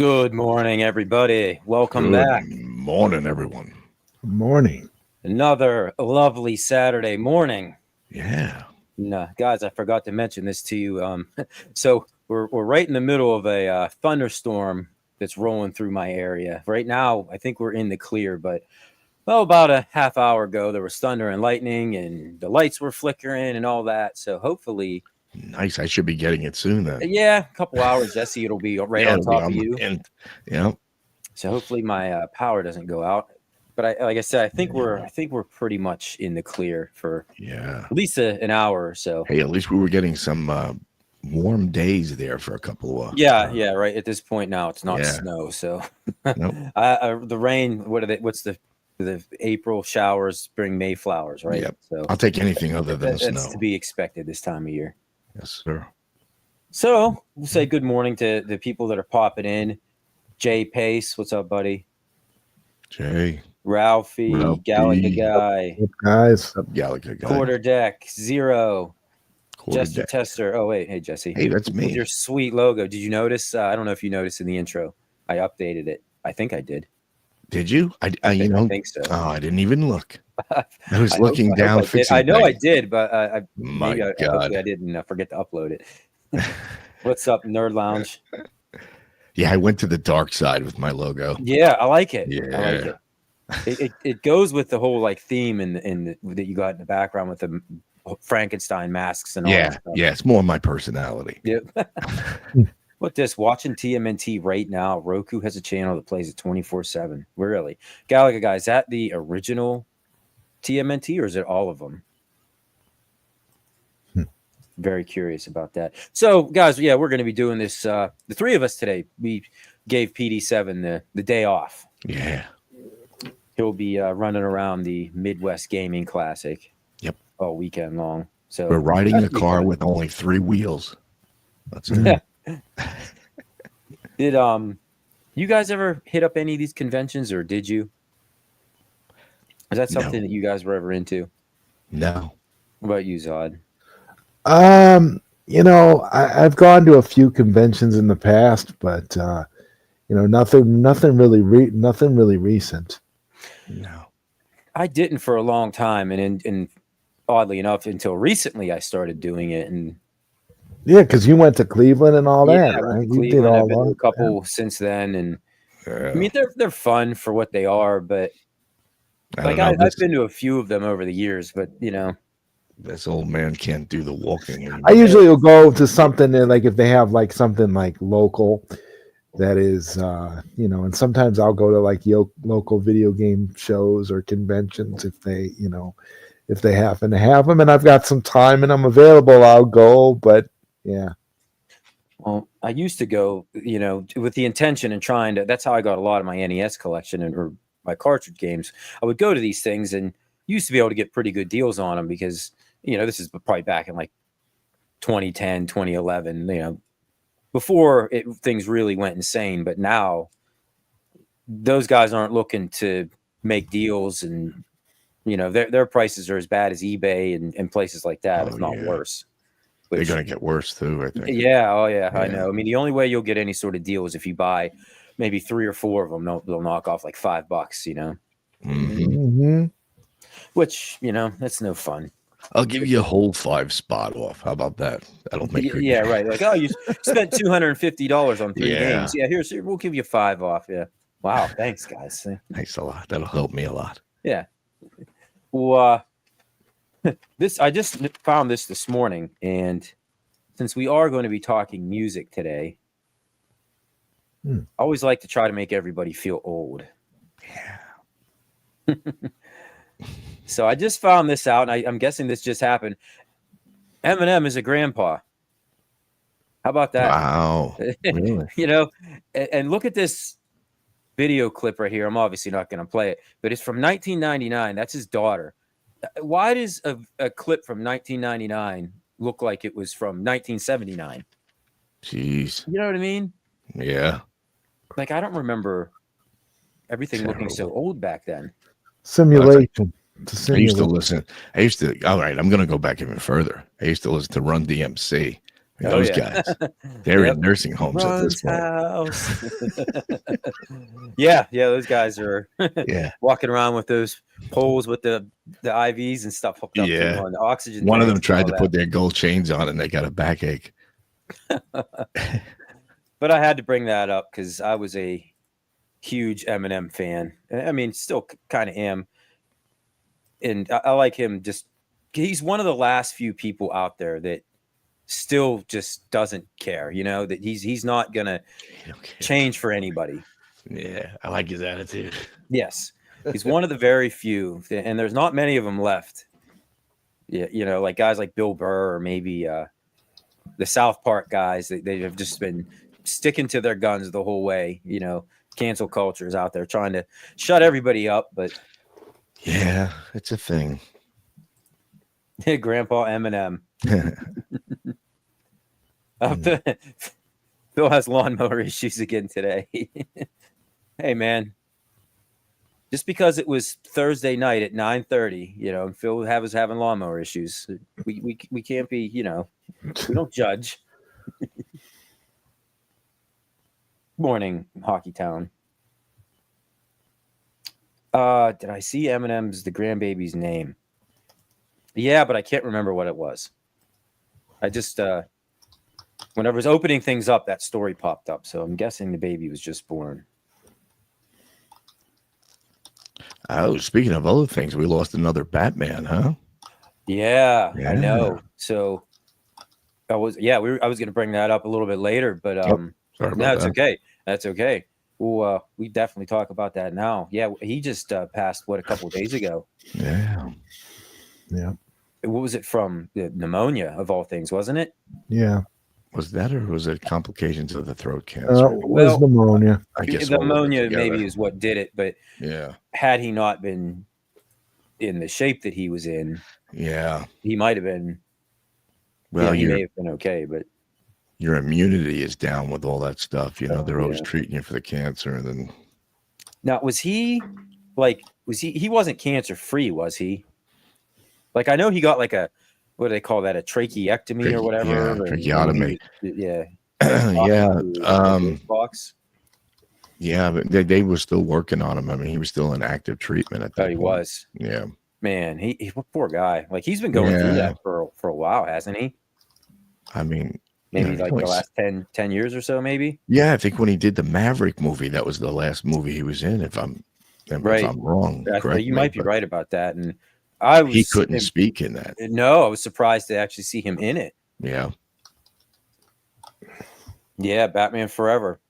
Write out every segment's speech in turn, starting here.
Good morning, everybody. Welcome Good back. morning, everyone. Morning. Another lovely Saturday morning. Yeah. And, guys, I forgot to mention this to you. So we're right in the middle of a thunderstorm that's rolling through my area. Right now, I think we're in the clear, but about a half hour ago, there was thunder and lightning, and the lights were flickering and all that. So hopefully, Nice. I should be getting it soon then. yeah, a couple hours, Jesse, it'll be right on it'll be top of you. Yeah. So hopefully my power doesn't go out. But like I said, I think we're pretty much in the clear for at least an hour or so. Hey, at least we were getting some warm days there for a couple of yeah, right. At this point now, it's not snow, so Nope. The rain. What's the April showers bring May flowers, right? Yep. So I'll take anything other than the snow. That's to be expected this time of year. Yes, sir. So we'll say good morning to the people that are popping in. Jay Pace, what's up, buddy? Jay. Ralphie. Galaga Guy. What's up, guys? What's up, Galaga Guy? Quarter Deck, Zero. Jester Deck. Tester. Oh, wait. Hey, Jesse. Hey, that's me. With your sweet logo. Did you notice? I don't know if you noticed in the intro. I updated it. I think I did. Did you? I think so. Oh, I didn't even look. I was looking down. I know I did, but My I God. didn't forget to upload it. What's up, Nerd Lounge? Yeah, I went to the dark side with my logo. Yeah, I like it. Yeah. I like it. It goes with the whole like theme that you got in the background with the Frankenstein masks and all that stuff. Yeah, it's more my personality. Yep. What this? Watching TMNT right now. Roku has a channel that plays it 24/7. Really? Galaga Guy, is that the original TMNT or is it all of them? Very curious about that. So, guys, yeah, we're going to be doing this. The three of us today, we gave PD7 the day off. Yeah. He'll be running around the Midwest Gaming Classic. Yep. All weekend long. So we're riding a car with only 3 wheels. That's it. Did you guys ever hit up any of these conventions, or did you? Is that something that you guys were ever into? No. What about you, Zod? I've gone to a few conventions in the past, but nothing really recent. No. I didn't for a long time, and oddly enough, until recently, I started doing it. And yeah, because you went to Cleveland and all that, right? You did all. I've been to a couple since then, and I mean they're fun for what they are, but I've been to a few of them over the years, but this old man can't do the walking anymore. I usually will go to something that, like, if they have like something like local that is, and sometimes I'll go to like local video game shows or conventions if they happen to have them, and I've got some time and I'm available, I'll go. But yeah. Well, I used to go, with the intention and trying to. That's how I got a lot of my NES collection or my cartridge games. I would go to these things and used to be able to get pretty good deals on them because, this is probably back in like 2010, 2011, before things really went insane. But now those guys aren't looking to make deals, and, their prices are as bad as eBay and places like that, if not worse. They're going to get worse too, I think. Yeah. Oh, yeah. I know. I mean, the only way you'll get any sort of deal is if you buy maybe 3 or 4 of them. They'll knock off like $5, Mm-hmm. Which, that's no fun. I'll give you a whole 5 spot off. How about that? That'll make your day. Right. Like, oh, you spent $250 on 3 games. Yeah, here, we'll give you 5 off. Yeah. Wow. Thanks, guys. Thanks a lot. That'll help me a lot. Yeah. Well, I just found this morning, and since we are going to be talking music today, I always like to try to make everybody feel old. Yeah. So I just found this out, and I'm guessing this just happened. Eminem is a grandpa. How about that? Wow. Really? And look at this video clip right here. I'm obviously not going to play it, but it's from 1999. That's his daughter. Why does a clip from 1999 look like it was from 1979? Jeez. You know what I mean? Yeah. Like, I don't remember everything looking so old back then. Simulation. I used to listen. All right, I'm going to go back even further. I used to listen to Run DMC. Those guys, they're Yep. in nursing homes at this point. House. Yeah, those guys are Yeah. walking around with those poles with the IVs and stuff hooked up to them on the oxygen. One of them tanks and tried all to that. put their gold chains on and they got a backache. But I had to bring that up because I was a huge Eminem fan. I mean, still kind of am. And I like him. Just he's one of the last few people out there that still just doesn't care. You know that he's not gonna change for anybody. Yeah, I like his attitude. Yes, he's one of the very few, and there's not many of them left. Yeah, you know, like guys like Bill Burr or maybe the South Park guys. They have just been sticking to their guns the whole way. You know, cancel culture is out there trying to shut everybody up, but yeah, it's a thing. Grandpa Eminem. Phil has lawnmower issues again today. Hey man, just because it was Thursday night at 9:30, you know, and Phil was having lawnmower issues, we can't be, you know, we don't judge. Morning, Hockey Town. Did I see Eminem's the grandbaby's name? Yeah, but I can't remember what it was. I just when I was opening things up, that story popped up. So I'm guessing the baby was just born. Oh, speaking of other things, we lost another Batman, huh? Yeah. I know. So I was going to bring that up a little bit later, but Sorry about it's that. okay. That's okay. Well, we definitely talk about that now. Yeah, he just passed a couple of days ago. Yeah. What was it from? The pneumonia of all things, wasn't it? Yeah. Was that or was it complications of the throat cancer? It was pneumonia. I guess the all of it pneumonia together. maybe is what did it, but Yeah. had he not been in the shape that he was in, Yeah. he might have been. Well, he may have been okay, but your immunity is down with all that stuff. You know, they're always treating you for the cancer. And then now, he wasn't cancer free, was he? Like, I know he got like what do they call that? A tracheectomy or whatever. Yeah, tracheotomy. Yeah. Box. Yeah, but they were still working on him. I mean, he was still in active treatment at that point. He was. Yeah. Man, he poor guy. Like, he's been going through that for a while, hasn't he? I mean, maybe like the last 10 years or so, maybe. Yeah, I think when he did the Maverick movie, that was the last movie he was in. If I'm wrong, you might be right about that. And he couldn't speak in that. No, I was surprised to actually see him in it. Yeah. Yeah, Batman Forever.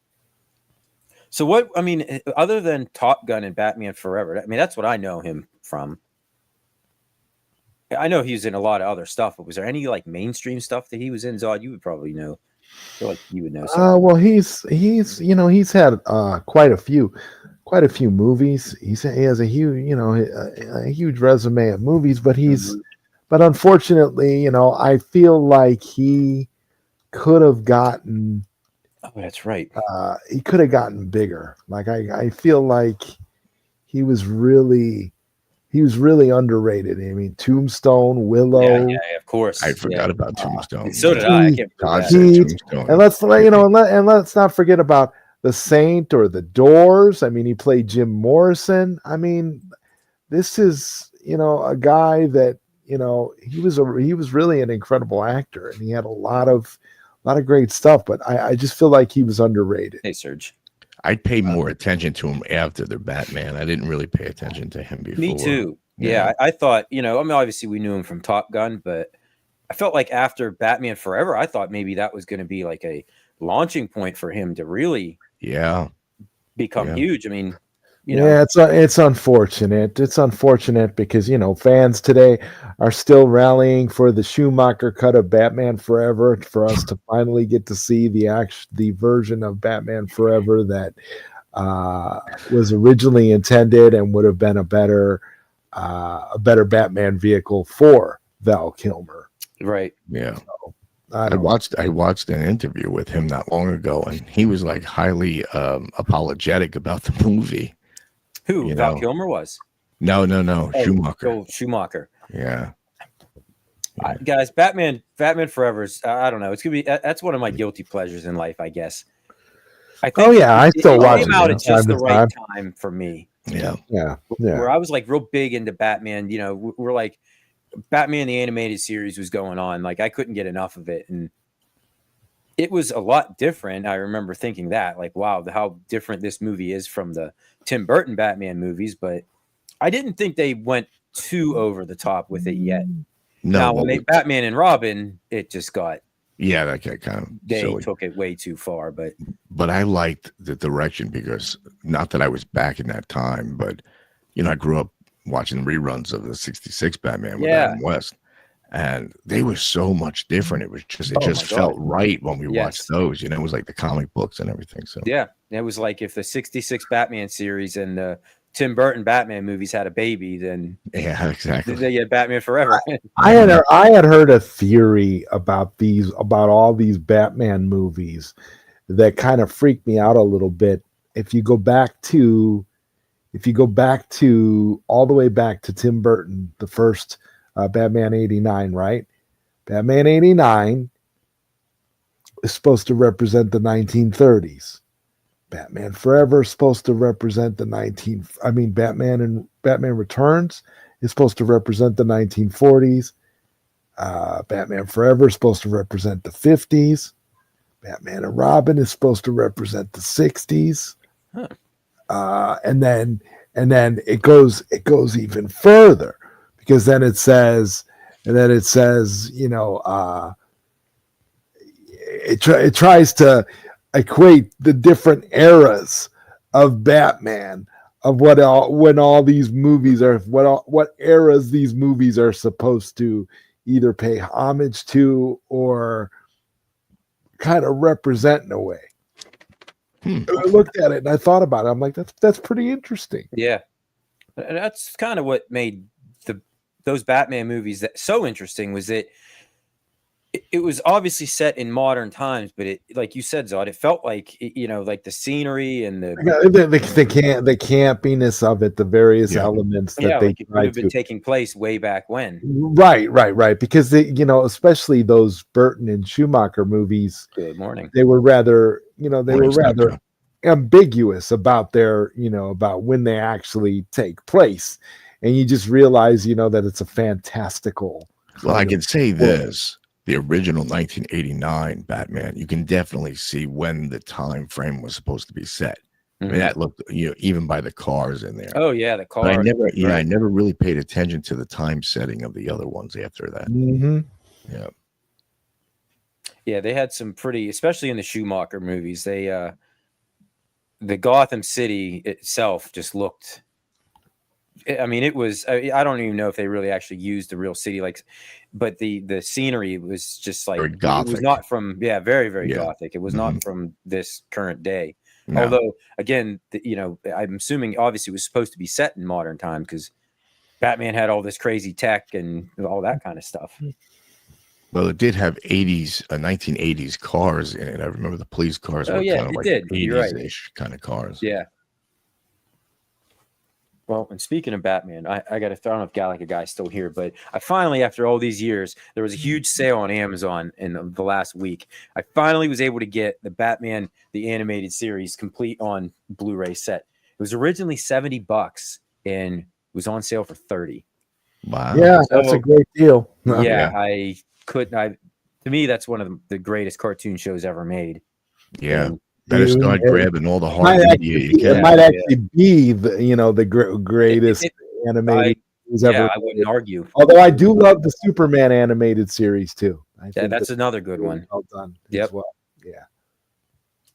So what? I mean, other than Top Gun and Batman Forever, I mean, that's what I know him from. I know he was in a lot of other stuff, but was there any like mainstream stuff that he was in? Zod, you would probably know. I feel like you would know. Well, he's had quite a few movies. He has a huge a huge resume of movies, but but unfortunately, I feel like he could have gotten. Oh, that's right. He could have gotten bigger. Like I feel like he was really underrated. I mean, Tombstone, Willow. Yeah, of course. I forgot about Tombstone. So did I. I can't and let's not forget about The Saint or The Doors. I mean, he played Jim Morrison. I mean, this is a guy that he was really an incredible actor, and he had a lot of great stuff. But I just feel like he was underrated. Hey, Serge. I'd pay more attention to him after the Batman. I didn't really pay attention to him before. Me too. Yeah, I thought, I mean, obviously we knew him from Top Gun, but I felt like after Batman Forever, I thought maybe that was going to be like a launching point for him to really become huge. I mean, it's unfortunate. It's unfortunate because fans today are still rallying for the Schumacher cut of Batman Forever for us to finally get to see the version of Batman Forever that was originally intended and would have been a better Batman vehicle for Val Kilmer. Right. Yeah. So, I watched an interview with him not long ago, and he was like highly apologetic about the movie. Who? Val Kilmer was? No. Schumacher. Oh, Schumacher. Yeah. Guys, Batman Forever is, I don't know. It's gonna be, that's one of my guilty pleasures in life, I guess. I think Oh yeah, I still watch came out it at just the from right time to time for me. Yeah. time. Where I was like real big into Batman. You know, we're like Batman the animated series was going on. Like I couldn't get enough of it, and it was a lot different. I remember thinking that, like, wow, how different this movie is from the Tim Burton Batman movies. But I didn't think they went too over the top with it yet. No, Now, when they Batman and Robin, it just got, yeah, that got kind of they silly. took it way too far. But I liked the direction because not that I was back in that time, but you know, I grew up watching reruns of the '66 Batman with Adam West, and they were so much different. It was just felt right when we watched those. You know, it was like the comic books and everything. So yeah, it was like if the '66 Batman series and the Tim Burton Batman movies had a baby, then yeah, exactly. they get Batman Forever. I had heard a theory about all these Batman movies that kind of freaked me out a little bit. If you go back to all the way back to Tim Burton, the first Batman '89, right? Batman '89 is supposed to represent the 1930s. Batman Forever is supposed to represent Batman and Batman Returns is supposed to represent the 1940s. Batman Forever is supposed to represent the 50s. Batman and Robin is supposed to represent the 60s. And then it goes even further, because then it says, you know, it tries to equate the different eras of Batman, of what eras these movies are supposed to either pay homage to or kind of represent in a way. I looked at it and I thought about it. I'm like, that's pretty interesting. Yeah, and that's kind of what made those Batman movies that so interesting, was that it was obviously set in modern times, but it, like you said, Zod, it felt like, you know, like the scenery and the campiness of it, the various elements that they like it would have been taking place way back when. Right. Because you know, especially those Burton and Schumacher movies. Good morning. They were rather, ambiguous about about when they actually take place, and you just realize, you know, that it's a fantastical. Well, I can say this. The original 1989 Batman, you can definitely see when the time frame was supposed to be set. I mean, that looked, even by the cars in there. Oh yeah, the cars. But I never really paid attention to the time setting of the other ones after that. Yeah, they had some pretty, especially in the Schumacher movies. They the Gotham City itself just looked, I mean, it was, I don't even know if they really actually used the real city, like, but the scenery was just like, it was not from, very, very gothic. It was not from this current day. No. Although, again, you know, I'm assuming obviously it was supposed to be set in modern time, because Batman had all this crazy tech and all that kind of stuff. Well, it did have 1980s cars in it. I remember the police cars were kind of like 80s-ish kind of cars. Yeah. Well, and speaking of Batman, I got to throw, I don't know if Galaga Guy's still here, but I finally, after all these years, there was a huge sale on Amazon in the last week. I finally was able to get the Batman, the animated series, complete on Blu-ray set. It was originally $70 and it was on sale for $30. Wow. Yeah, that's a great deal. Yeah, to me, that's one of the greatest cartoon shows ever made. Yeah. And better start grabbing all the hard media you can. It might actually be the greatest animated series ever. I wouldn't argue. Although I do love the Superman animated series too. I think that's another good one. Well done. Yep. As well. Yeah.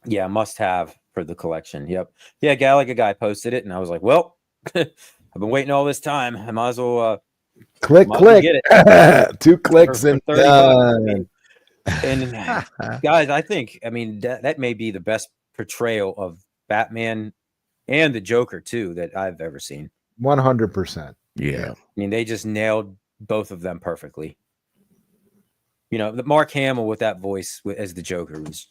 Yeah, must have for the collection. Yep. Yeah, Galaga Guy posted it, and I was like, well, I've been waiting all this time. I might as well click. Get it. 2 clicks and done. And guys, I mean, that may be the best portrayal of Batman and the Joker too that I've ever seen. 100%. Yeah. I mean, they just nailed both of them perfectly. You know, the Mark Hamill with that voice as the Joker was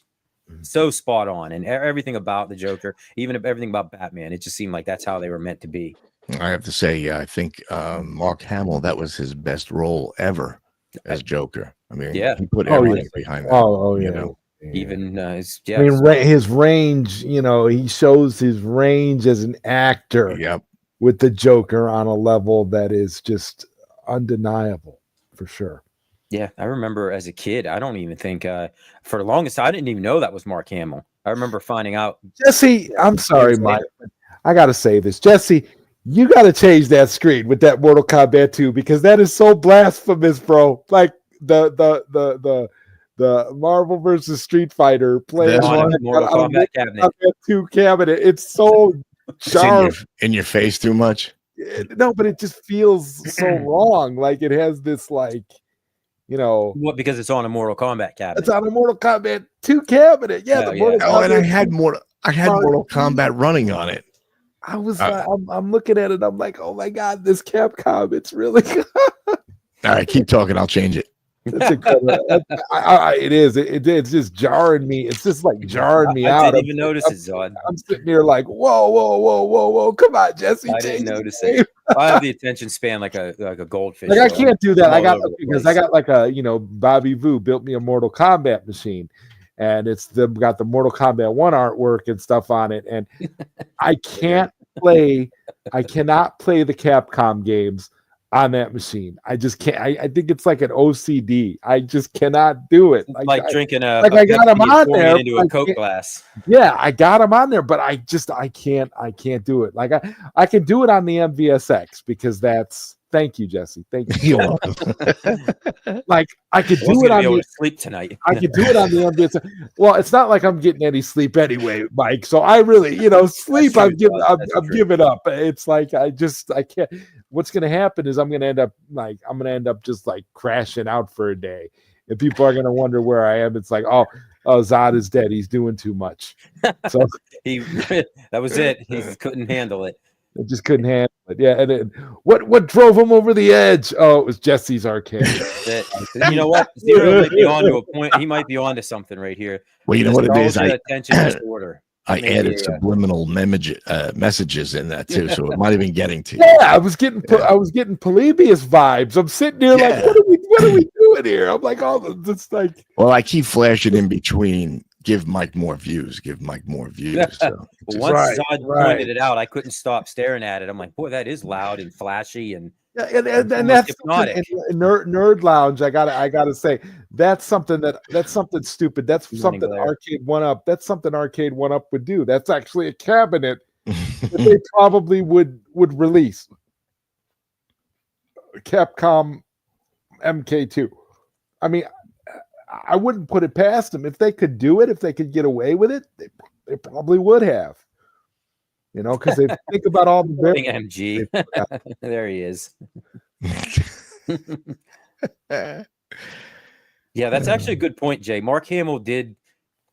so spot on, and everything about the Joker, even everything about Batman, it just seemed like that's how they were meant to be. I have to say, I think Mark Hamill, that was his best role ever. as Joker. I mean, Yeah. he put Oh, everything yeah. behind that. Oh, you yeah. know? Even I mean, so- his range, he shows his range as an actor Yep. with the Joker on a level that is just undeniable for sure. yeah, I remember as a kid, I don't even think for the longest time, I didn't even know that was Mark Hamill. I remember finding out. Jesse, I'm sorry, years Mike. later. But I got to say this. Jesse, you got to change that screen with that Mortal Kombat 2 because that is so blasphemous, bro. Like the Marvel versus Street Fighter playing This on one? a Mortal Kombat cabinet. Kombat 2 cabinet. It's so It's sharp. in your face too much. No, but it just feels so wrong. Like it has this What? Because it's on a Mortal Kombat cabinet. it's on a Mortal Kombat 2 cabinet. Yeah, Oh, the Mortal Oh, and I Kombat had 2. Mortal Kombat running on it. I was like, I'm looking at it. I'm like, oh my god, this Capcom, it's really good. All right, keep talking. I'll change it. It's incredible. It is. It's just jarring me. It's just like jarring me I out. didn't even notice it, Zod. I'm sitting here like, whoa. Come on, Jesse. I didn't change the notice game. it. I have the attention span like a goldfish. Like I so can't do that. I'm I all got over the because place. I got like Bobby Vu built me a Mortal Kombat machine, and it's got the Mortal Kombat 1 artwork and stuff on it, and I can't play. I cannot play the Capcom games on that machine. I just can't. I think it's like an OCD. I just cannot do it. Like drinking a I got Pepsi them and on pouring there, it into but a Coke glass. Yeah, I got them on there, but I can't do it. Like I can do it on the MVSX because that's thank you, Jesse. Thank you. You're welcome. Like I could I was do it gonna on be able the to sleep tonight. I could do it on the MVSX. Well, it's not like I'm getting any sleep anyway, Mike. So I really, sleep true, I'm giving Todd. That's I'm true. giving up. It's like I can't. What's gonna happen is I'm gonna end up just like crashing out for a day. And people are gonna wonder where I am. It's like, oh, Zod is dead. He's doing too much. So that was it. He couldn't handle it. I just couldn't handle it. Yeah, and what drove him over the edge? Oh, it was Jesse's arcade. That's it. You know what? Zero might be on to a point. He might be on to something right here. Well, you know what it is. Attention disorder. I Maybe, added subliminal messages in that too, so it might have been getting to you. Yeah, I was getting Polybius vibes. I'm sitting there like, what are we doing here? I'm like, it's like. Well, I keep flashing in between. Give Mike more views. Give Mike more views. So once Zod pointed it out, I couldn't stop staring at it. I'm like, boy, that is loud and flashy and. Yeah, and that's in Nerd Lounge. I gotta say that's something stupid. That's something Arcade 1-Up. That's something Arcade 1-Up would do. That's actually a cabinet that they probably would release. Capcom MK2. I mean, I wouldn't put it past them if they could do it. If they could get away with it, they probably would have. Because they think about all the MG. There he is. Yeah, that's actually a good point, Jay. Mark Hamill did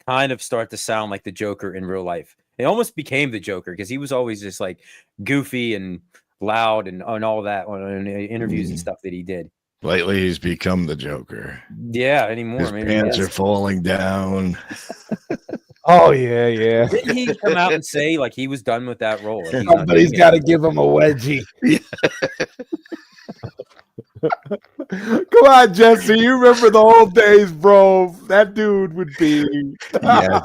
kind of start to sound like the Joker in real life. It almost became the Joker because he was always just like goofy and loud and all that on interviews and stuff that he did. Lately, he's become the Joker. Yeah, anymore. His pants are falling down. Oh yeah. Didn't he come out and say like he was done with that role? Like, somebody's got to give him a wedgie. Come on, Jesse. You remember the old days, bro? That dude would be. Yes.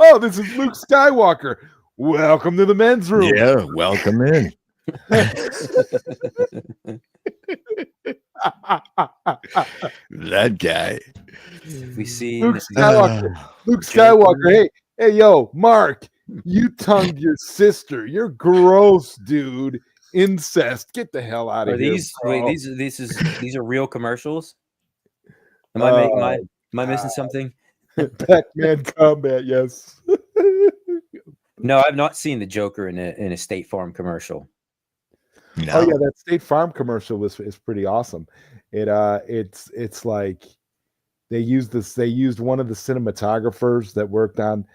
Oh, this is Luke Skywalker. Welcome to the men's room. Yeah, welcome in. That guy. We see Luke Skywalker. Hey, yo, Mark, you tongued your sister. You're gross, dude. Incest. Get the hell out of here. These are real commercials? Am I missing something? Pac-Man Combat, yes. No, I've not seen the Joker in a State Farm commercial. No. Oh yeah, that State Farm commercial is pretty awesome. It's like they used one of the cinematographers that worked on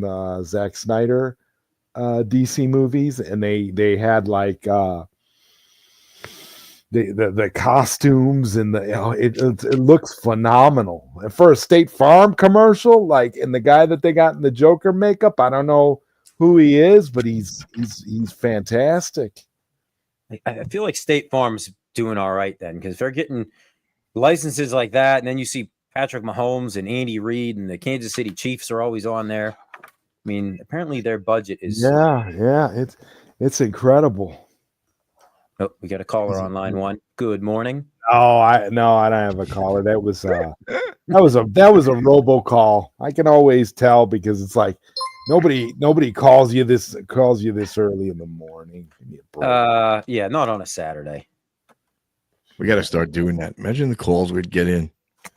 the Zack Snyder DC movies, and they had like the costumes and it looks phenomenal. And for a State Farm commercial, like, and the guy that they got in the Joker makeup, I don't know who he is, but he's fantastic. I feel like State Farm's doing all right then, because they're getting licenses like that, and then you see Patrick Mahomes and Andy Reid and the Kansas City Chiefs are always on there. I mean, apparently their budget is. Yeah, it's incredible. Oh, we got a caller on line one. Good morning. Oh, I don't have a caller. That was a robocall. I can always tell because it's like nobody calls you this early in the morning. Yeah, not on a Saturday. We got to start doing that. Imagine the calls we'd get in.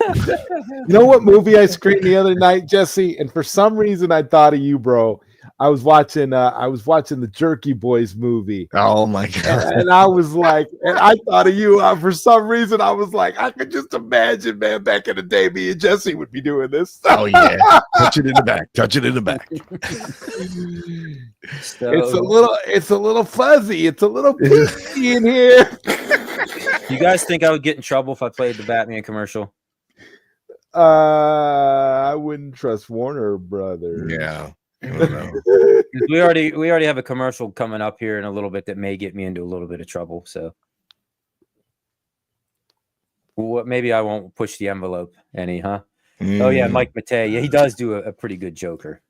You know what movie I screened the other night, Jesse? And for some reason I thought of you, bro. I was watching the Jerky Boys movie. Oh my god! And I was like, and I thought of you. For some reason, I was like, I could just imagine, man, back in the day, me and Jesse would be doing this. Oh yeah, touch it in the back. Touch it in the back. So, it's a little fuzzy. It's a little peaky in here. You guys think I would get in trouble if I played the Batman commercial? I wouldn't trust Warner Brothers. Yeah. I don't know. we already have a commercial coming up here in a little bit that may get me into a little bit of trouble. So, maybe I won't push the envelope any, huh? Oh yeah, Mike Matei. Yeah, he does do a pretty good Joker.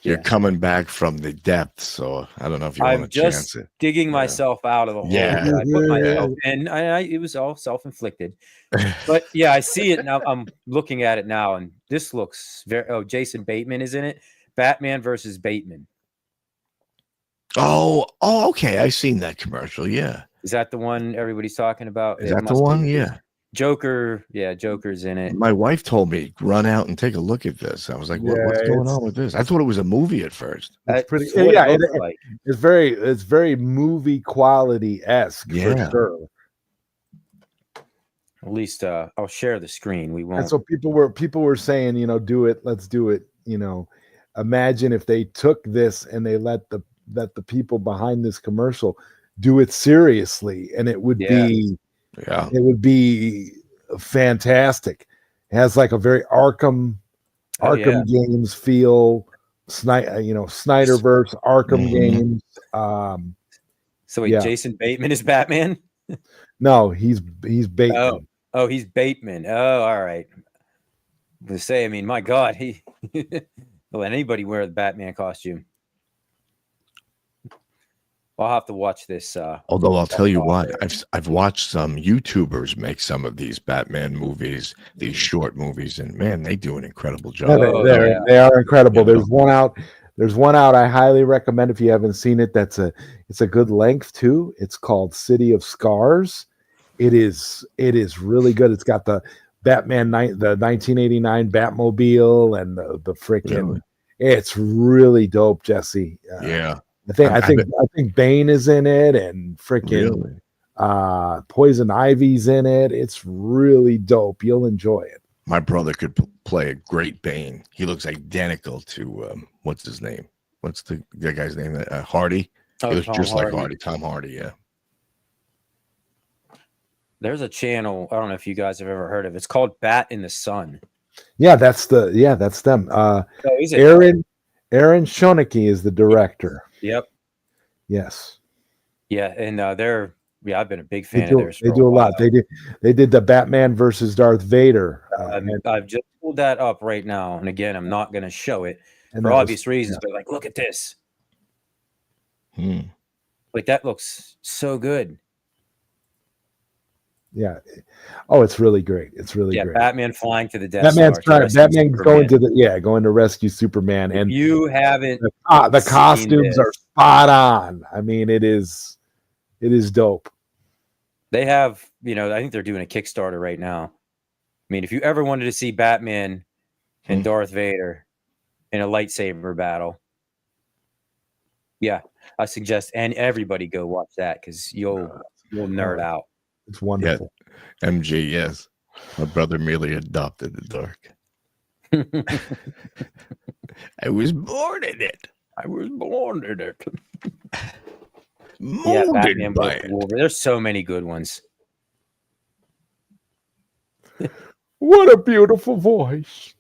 You're coming back from the depths, so I don't know if you want to chance it. Digging myself out of the hole. Yeah. I put myself in. It was all self-inflicted. But yeah, I see it now. I'm looking at it now, and this looks very. Oh, Jason Bateman is in it. Batman versus Bateman. Oh, okay. I've seen that commercial. Yeah. Is that the one everybody's talking about? Is that the one? Yeah. Joker. Yeah, Joker's in it. My wife told me, run out and take a look at this. I was like, what's going on with this? I thought it was a movie at first. It's pretty. Yeah, it's very movie quality-esque for sure. At least I'll share the screen. We won't. And so people were saying, do it. Let's do it. Imagine if they took this and they let the people behind this commercial do it seriously, and it would be fantastic. It has like a very Arkham games feel, Snyderverse Arkham games. So wait, Jason Bateman is Batman? No, he's Bateman. Oh, he's Bateman. Oh, all right. To say, I mean, my God, he let anybody wear the Batman costume. I'll have to watch this. Although I'll tell you what, I've watched some YouTubers make some of these Batman movies, these short movies, and man, they do an incredible job. They are incredible. There's one out. I highly recommend if you haven't seen it. It's a good length too. It's called City of Scars. It is really good. It's got the Batman the 1989 Batmobile and the freaking. Really? It's really dope, Jesse. I think Bane is in it, and freaking Poison Ivy's in it. It's really dope. You'll enjoy it. My brother could play a great Bane. He looks identical to what's his name? What's the guy's name? Hardy. He looks just like Hardy. Tom Hardy. Yeah. There's a channel. I don't know if you guys have ever heard of it. It's called Bat in the Sun. Yeah, that's them. Aaron Schoenke is the director. Yep. Yes. Yeah, and I've been a big fan of theirs. They do a lot. They did the Batman versus Darth Vader. I've just pulled that up right now, and again, I'm not going to show it for obvious reasons. But like, look at this. Like that looks so good. Yeah. Oh, it's really great. It's really great. Batman flying to the Death Star. Batman's going to rescue Superman. And you haven't the costumes are spot on. I mean, it is dope. They have, I think they're doing a Kickstarter right now. I mean, if you ever wanted to see Batman and Darth Vader in a lightsaber battle, I suggest everybody go watch that because you'll nerd out. It's wonderful. Yeah. MG, yes. My brother merely adopted the dark. I was born in it. Batman by it. There's so many good ones. What a beautiful voice.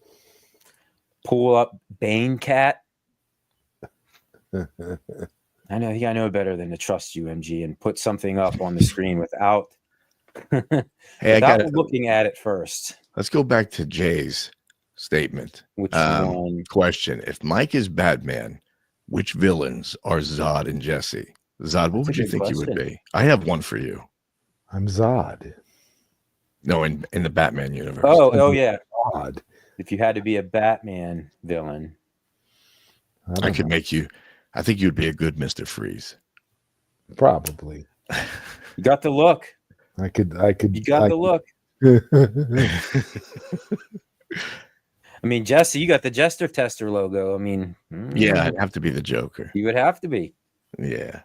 Pull up Bane Cat. I know. I know better than to trust you, MG, and put something up on the screen without Hey, without looking at it first. Let's go back to Jay's statement. Which one? Question: if Mike is Batman, which villains are Zod and Jesse? Zod, what would you think you would be? I have one for you. I'm Zod. No, in the Batman universe. Oh yeah. Zod. If you had to be a Batman villain, I could make you. I think you'd be a good Mr. Freeze. Probably. You got the look. I could. You got the look. I mean, Jesse, you got the Jester Tester logo. I mean, yeah, I'd have to be the Joker. You would have to be. Yeah.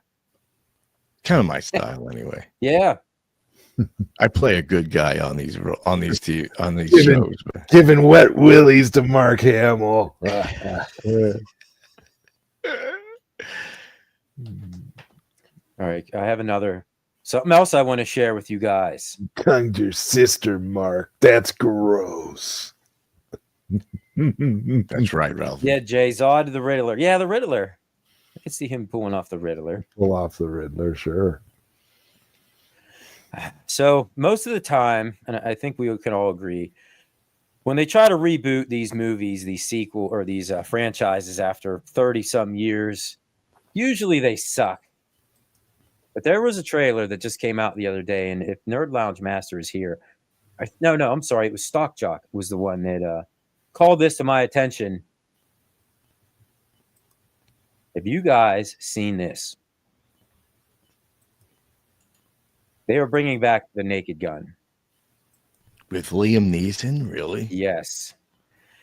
Kind of my style, anyway. Yeah. I play a good guy on these shows. Giving wet willies to Mark Hamill. All right, I have something else I want to share with you guys. Cunned your sister, Mark. That's gross. That's right, Ralph. Yeah, Jay, Zod the Riddler. Yeah, the Riddler. I can see him pulling off the Riddler. Pull off the Riddler, sure. So most of the time, and I think we can all agree, when they try to reboot these movies, these sequel or these franchises after 30-some years, usually they suck. But there was a trailer that just came out the other day, and if Nerd Lounge Master is here, I'm sorry, it was Stock Jock was the one that called this to my attention. Have you guys seen this? They are bringing back The Naked Gun. With Liam Neeson? Really? Yes.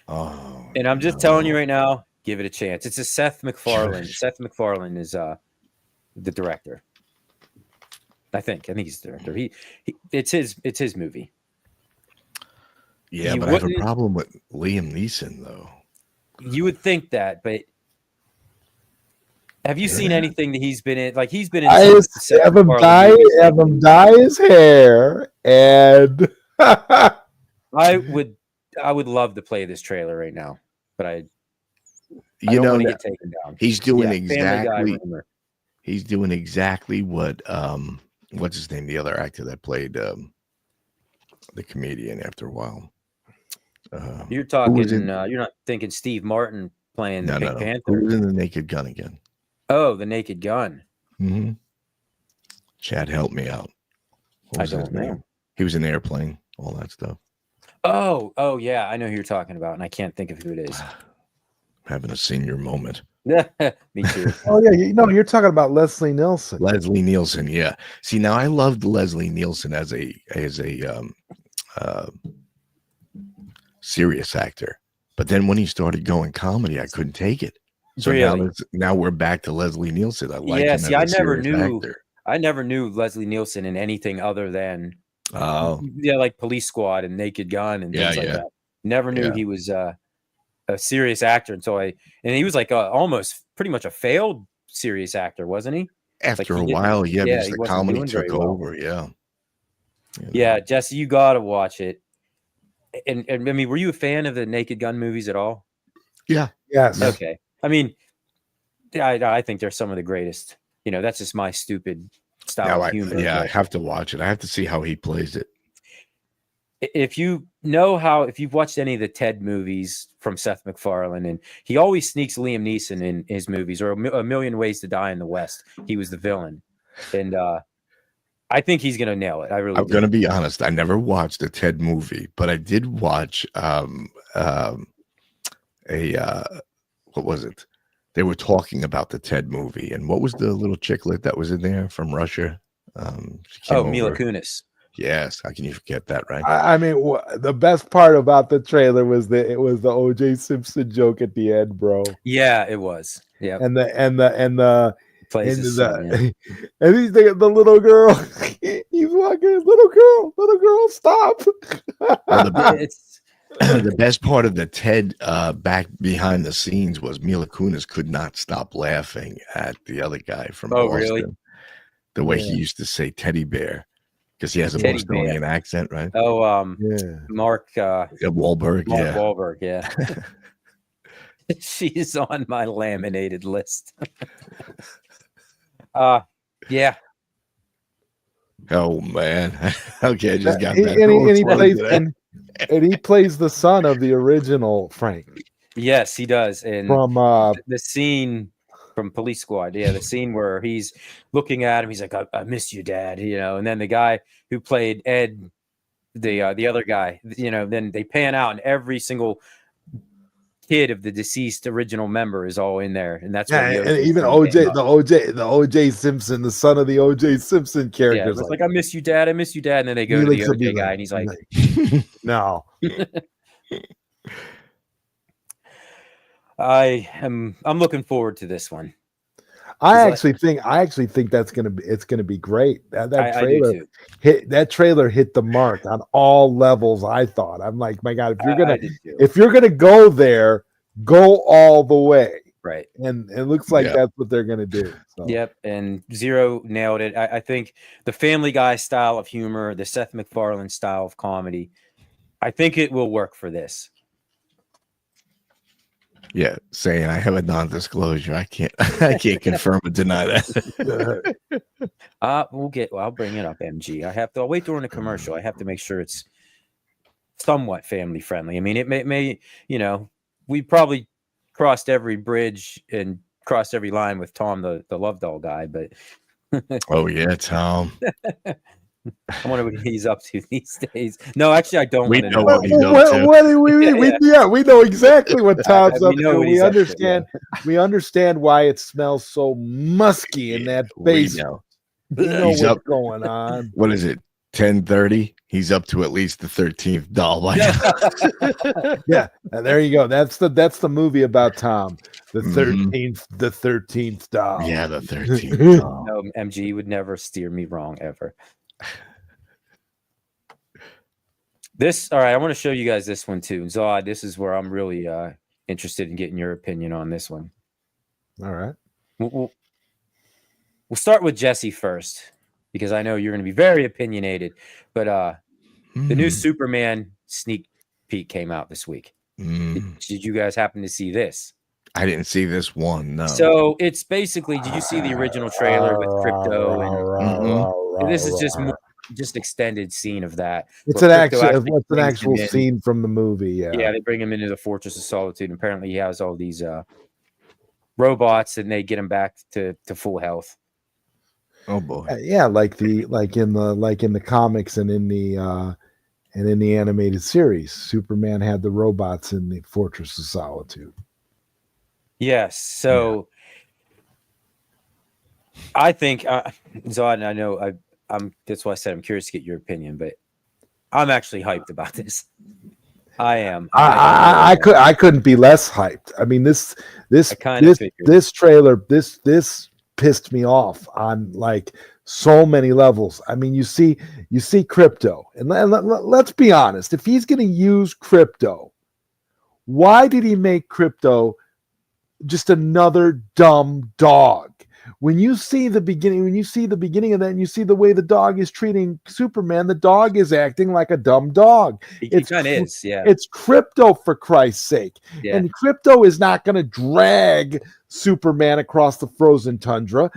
Oh. And I'm just telling you right now, give it a chance. It's a Seth MacFarlane. Seth MacFarlane is the director. I think he's the director. It's his movie. Yeah, but I have a problem with Liam Neeson, though. You would think that, but have you seen anything that he's been in? Like he's been in. I have him dye his hair, and I would love to play this trailer right now, but I don't want to get taken down. He's doing He's doing exactly what what's his name? The other actor that played the comedian after a while. You're talking. You're not thinking Steve Martin playing the Pink Panther. Who was in The Naked Gun again? Oh, The Naked Gun. Mm-hmm. Chad, help me out. I don't know. He was in the Airplane, all that stuff. Oh yeah, I know who you're talking about, and I can't think of who it is. Having a senior moment. Me too. Oh yeah, you're talking about Leslie Nielsen. Leslie Nielsen, yeah. See, now I loved Leslie Nielsen as a serious actor, but then when he started going comedy, I couldn't take it. So now we're back to Leslie Nielsen. I like him as a serious actor. I never knew Leslie Nielsen in anything other than like Police Squad and Naked Gun and things like that. Never knew he was a serious actor until he was like almost pretty much a failed serious actor, wasn't he? After a while, because the comedy took over. Yeah, Jesse, you gotta watch it. And I mean, were you a fan of the Naked Gun movies at all? Yeah. Yes. Okay. I mean, I think they're some of the greatest. That's just my stupid style of humor. I have to watch it. I have to see how he plays it. If you've watched any of the Ted movies from Seth MacFarlane, and he always sneaks Liam Neeson in his movies, or A Million Ways to Die in the West, he was the villain. And I think he's going to nail it. I'm going to be honest. I never watched a Ted movie, but I did watch what was it? They were talking about the Ted movie, and what was the little chicklet that was in there from Russia? Mila Kunis. Yes, how can you forget that, right? I mean, the best part about the trailer was it was the O.J. Simpson joke at the end, bro. Yeah, it was. Yeah, and the plays and his son, and he's the little girl. He's walking, little girl, stop. The best part of the Ted back behind the scenes was Mila Kunis could not stop laughing at the other guy from Boston. Really? The way he used to say teddy bear. Because he has a Bostonian accent, right? Mark Wahlberg. Mark Wahlberg, yeah. She's on my laminated list. Yeah. Oh man. Okay, I just got And back. he plays the son of the original Frank Yes, he does. And from the scene from Police Squad, yeah, the scene where he's looking at him, he's like, I miss you, Dad, and then the guy who played Ed, the other guy, then they pan out and every single kid of the deceased original member is all in there, and that's where and even OJ Simpson, the son of the OJ Simpson character, it's like, I miss you, Dad, and then they go to the OJ guy, and he's like, no. I'm looking forward to this one. I actually think it's gonna be great. That trailer hit the mark on all levels. I thought, I'm like, my God, if you're gonna go there, go all the way. Right. And it looks like that's what they're gonna do. So. Yep. And Zero nailed it. I think the Family Guy style of humor, the Seth MacFarlane style of comedy, I think it will work for this. Yeah, saying I have a non-disclosure. I can't confirm or deny that. I'll bring it up, MG. I'll wait during the commercial. I have to make sure it's somewhat family friendly. I mean, it may, we probably crossed every bridge and crossed every line with Tom, the love doll guy, but oh yeah, Tom. I wonder what he's up to these days. No, actually, I don't. We know what he's up to. We know exactly what Tom's up to. We understand why it smells so musky in that basement. We know what's going on. What is it? 10:30. He's up to at least the 13th doll by now. Yeah, and there you go. That's the movie about Tom. The 13th doll. Yeah, the 13th doll. No, MG would never steer me wrong ever. All right, I want to show you guys this one too. Zod, this is where I'm really interested in getting your opinion on this one. All right. We'll start with Jesse first, because I know you're going to be very opinionated. But the new Superman sneak peek came out this week. Did you guys happen to see this? I didn't see this one, no. So it's basically, did you see the original trailer with Crypto? And this is just extended scene of that. It's an actual scene from the movie. Yeah, they bring him into the Fortress of Solitude, and apparently he has all these robots, and they get him back to full health. Oh boy. Yeah, like in the comics and in the animated series, Superman had the robots in the Fortress of Solitude. Yes. So I think Zod, and I know that's why I said I'm curious to get your opinion, but I'm actually hyped about this. I am. I couldn't be less hyped. I mean, this trailer, this pissed me off on like so many levels. I mean, you see Crypto, and let's be honest. If he's going to use Crypto, why did he make Crypto just another dumb dog? When you see the beginning of that, and you see the way the dog is treating Superman, the dog is acting like a dumb dog. It kind of is, yeah. It's Crypto, for Christ's sake. Yeah. And Crypto is not going to drag Superman across the frozen tundra.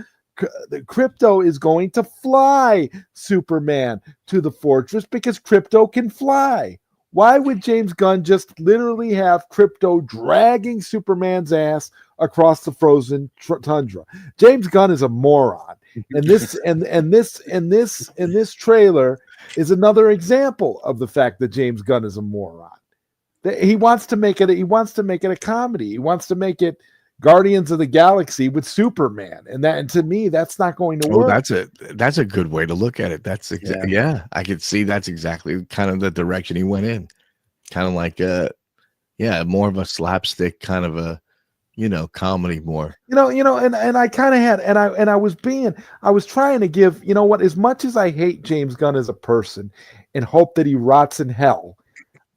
Crypto is going to fly Superman to the fortress because Crypto can fly. Why would James Gunn just literally have Crypto dragging Superman's ass across the frozen tundra? James Gunn is a moron, and this trailer is another example of the fact that James Gunn is a moron. He wants to make it a comedy. He wants to make it Guardians of the Galaxy with Superman, and to me, that's not going to work. That's a good way to look at it. That's I could see that's exactly kind of the direction he went in, kind of like more of a slapstick kind of a comedy more. And I kind of had, and I was trying to give, as much as I hate James Gunn as a person and hope that he rots in hell,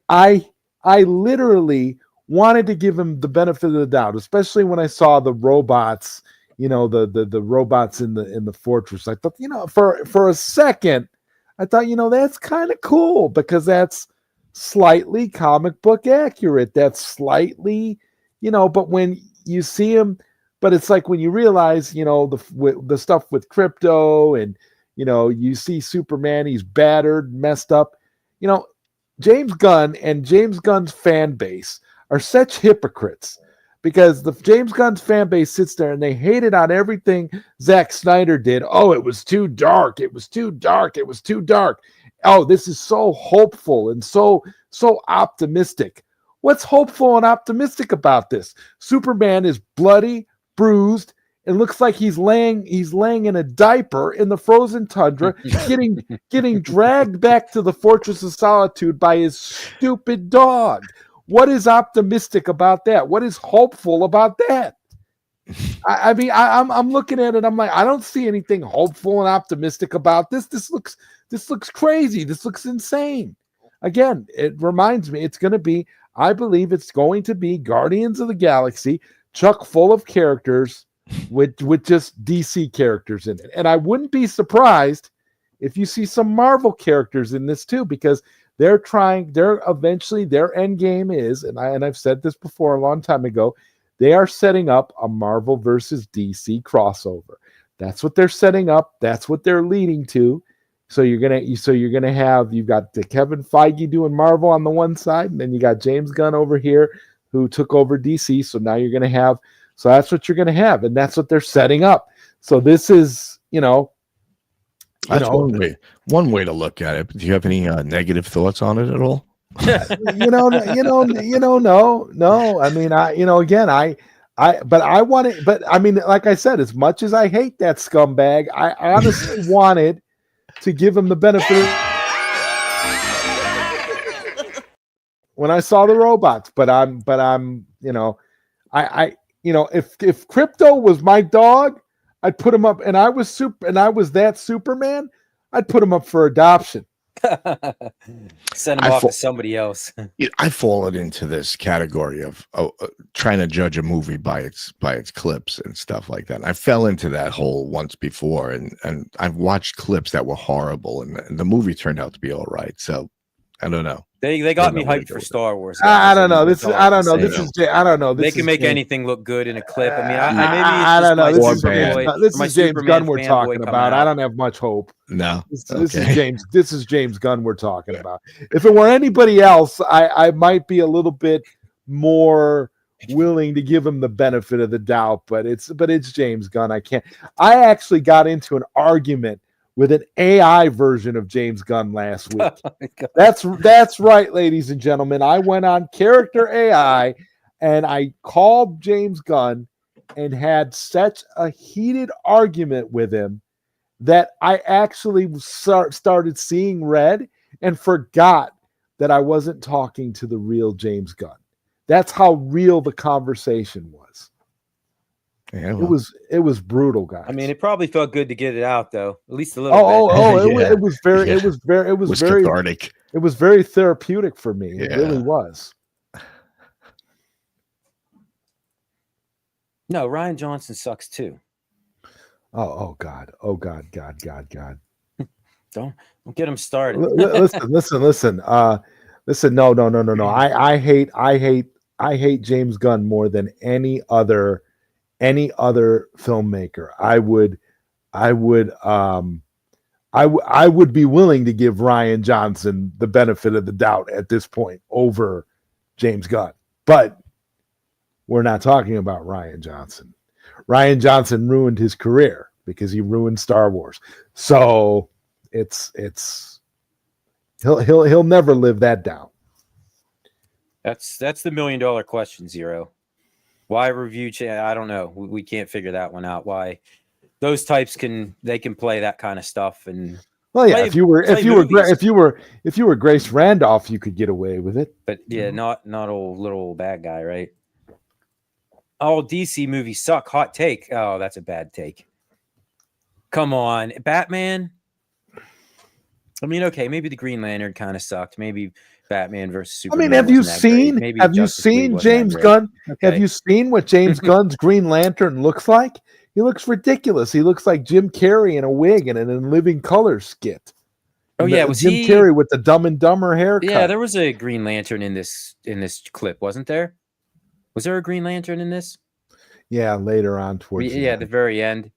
I literally wanted to give him the benefit of the doubt, especially when I saw the robots, the robots in the fortress. I thought, for a second, I thought, that's kind of cool because that's slightly comic book accurate. That's slightly, but when you see him But it's like when you realize, the stuff with Crypto, and you see Superman, he's battered, messed up. James Gunn and James Gunn's fan base are such hypocrites, because the James Gunn's fan base sits there and they hated on everything Zack Snyder did. Oh, it was too dark. It was too dark. It was too dark. Oh, this is so hopeful and so optimistic. What's hopeful and optimistic about this? Superman is bloody, bruised, and looks like he's laying in a diaper in the frozen tundra, getting dragged back to the Fortress of Solitude by his stupid dog. What is optimistic about that? What is hopeful about that? I mean, I'm looking at it. I'm like, I don't see anything hopeful and optimistic about this. This looks crazy. This looks insane. Again, it reminds me, I believe it's going to be Guardians of the Galaxy, chock full of characters with just DC characters in it. And I wouldn't be surprised if you see some Marvel characters in this too, because eventually their end game is, and I've said this before a long time ago, they are setting up a Marvel versus DC crossover. That's what they're setting up. That's what they're leading to. So you've got the Kevin Feige doing Marvel on the one side, and then you got James Gunn over here who took over DC. So now that's what you're going to have, and that's what they're setting up. So this is, that's one way to look at it. But do you have any negative thoughts on it at all? No. I mean, like I said, as much as I hate that scumbag, I honestly wanted to give him the benefit when I saw the robots. But if Crypto was my dog, I'd put him up, and I was that Superman, I'd put him up for adoption. Send him off to somebody else. I've fallen into this category of trying to judge a movie by its clips and stuff like that. And I fell into that hole once before, and I've watched clips that were horrible, and the movie turned out to be all right. So I don't know. They got me hyped for Star Wars. I don't know. I don't know. They can make anything look good in a clip. I mean, I don't know. This is James Gunn we're talking about. I don't have much hope. No, this is James Gunn we're talking about. If it were anybody else, I might be a little bit more willing to give him the benefit of the doubt. But it's James Gunn. I actually got into an argument with an AI version of James Gunn last week. That's right, ladies and gentlemen. I went on Character AI and I called James Gunn and had such a heated argument with him that I actually started seeing red and forgot that I wasn't talking to the real James Gunn. That's how real the conversation was. Yeah, well. It was brutal, guys. I mean, it probably felt good to get it out, though. At least a little bit. It was very cathartic. It was very therapeutic for me. It really was. No, Ryan Johnson sucks too. Oh God. Don't get him started. Listen. No. I hate James Gunn more than any other filmmaker. I would be willing to give Ryan Johnson the benefit of the doubt at this point over James Gunn. But we're not talking about Ryan Johnson. Ryan Johnson ruined his career because he ruined Star Wars. So he'll never live that down. That's the $1 million question, Zero. Why review? I don't know. We can't figure that one out. Why those types can play that kind of stuff? And well, yeah, if you were Grace Randolph, you could get away with it. But yeah, not little bad guy, right? All DC movies suck. Hot take. Oh, that's a bad take. Come on, Batman. I mean, okay, maybe the Green Lantern kind of sucked. Maybe Batman versus Superman. I mean, have you seen James Gunn? Okay. Have you seen what James Gunn's Green Lantern looks like? He looks ridiculous. He looks like Jim Carrey in a wig and in a Living Color skit. Oh yeah, was Jim Carrey with the Dumb and Dumber haircut? Yeah, there was a Green Lantern in this clip, wasn't there? Was there a Green Lantern in this? Yeah, later on towards Yeah, the very end.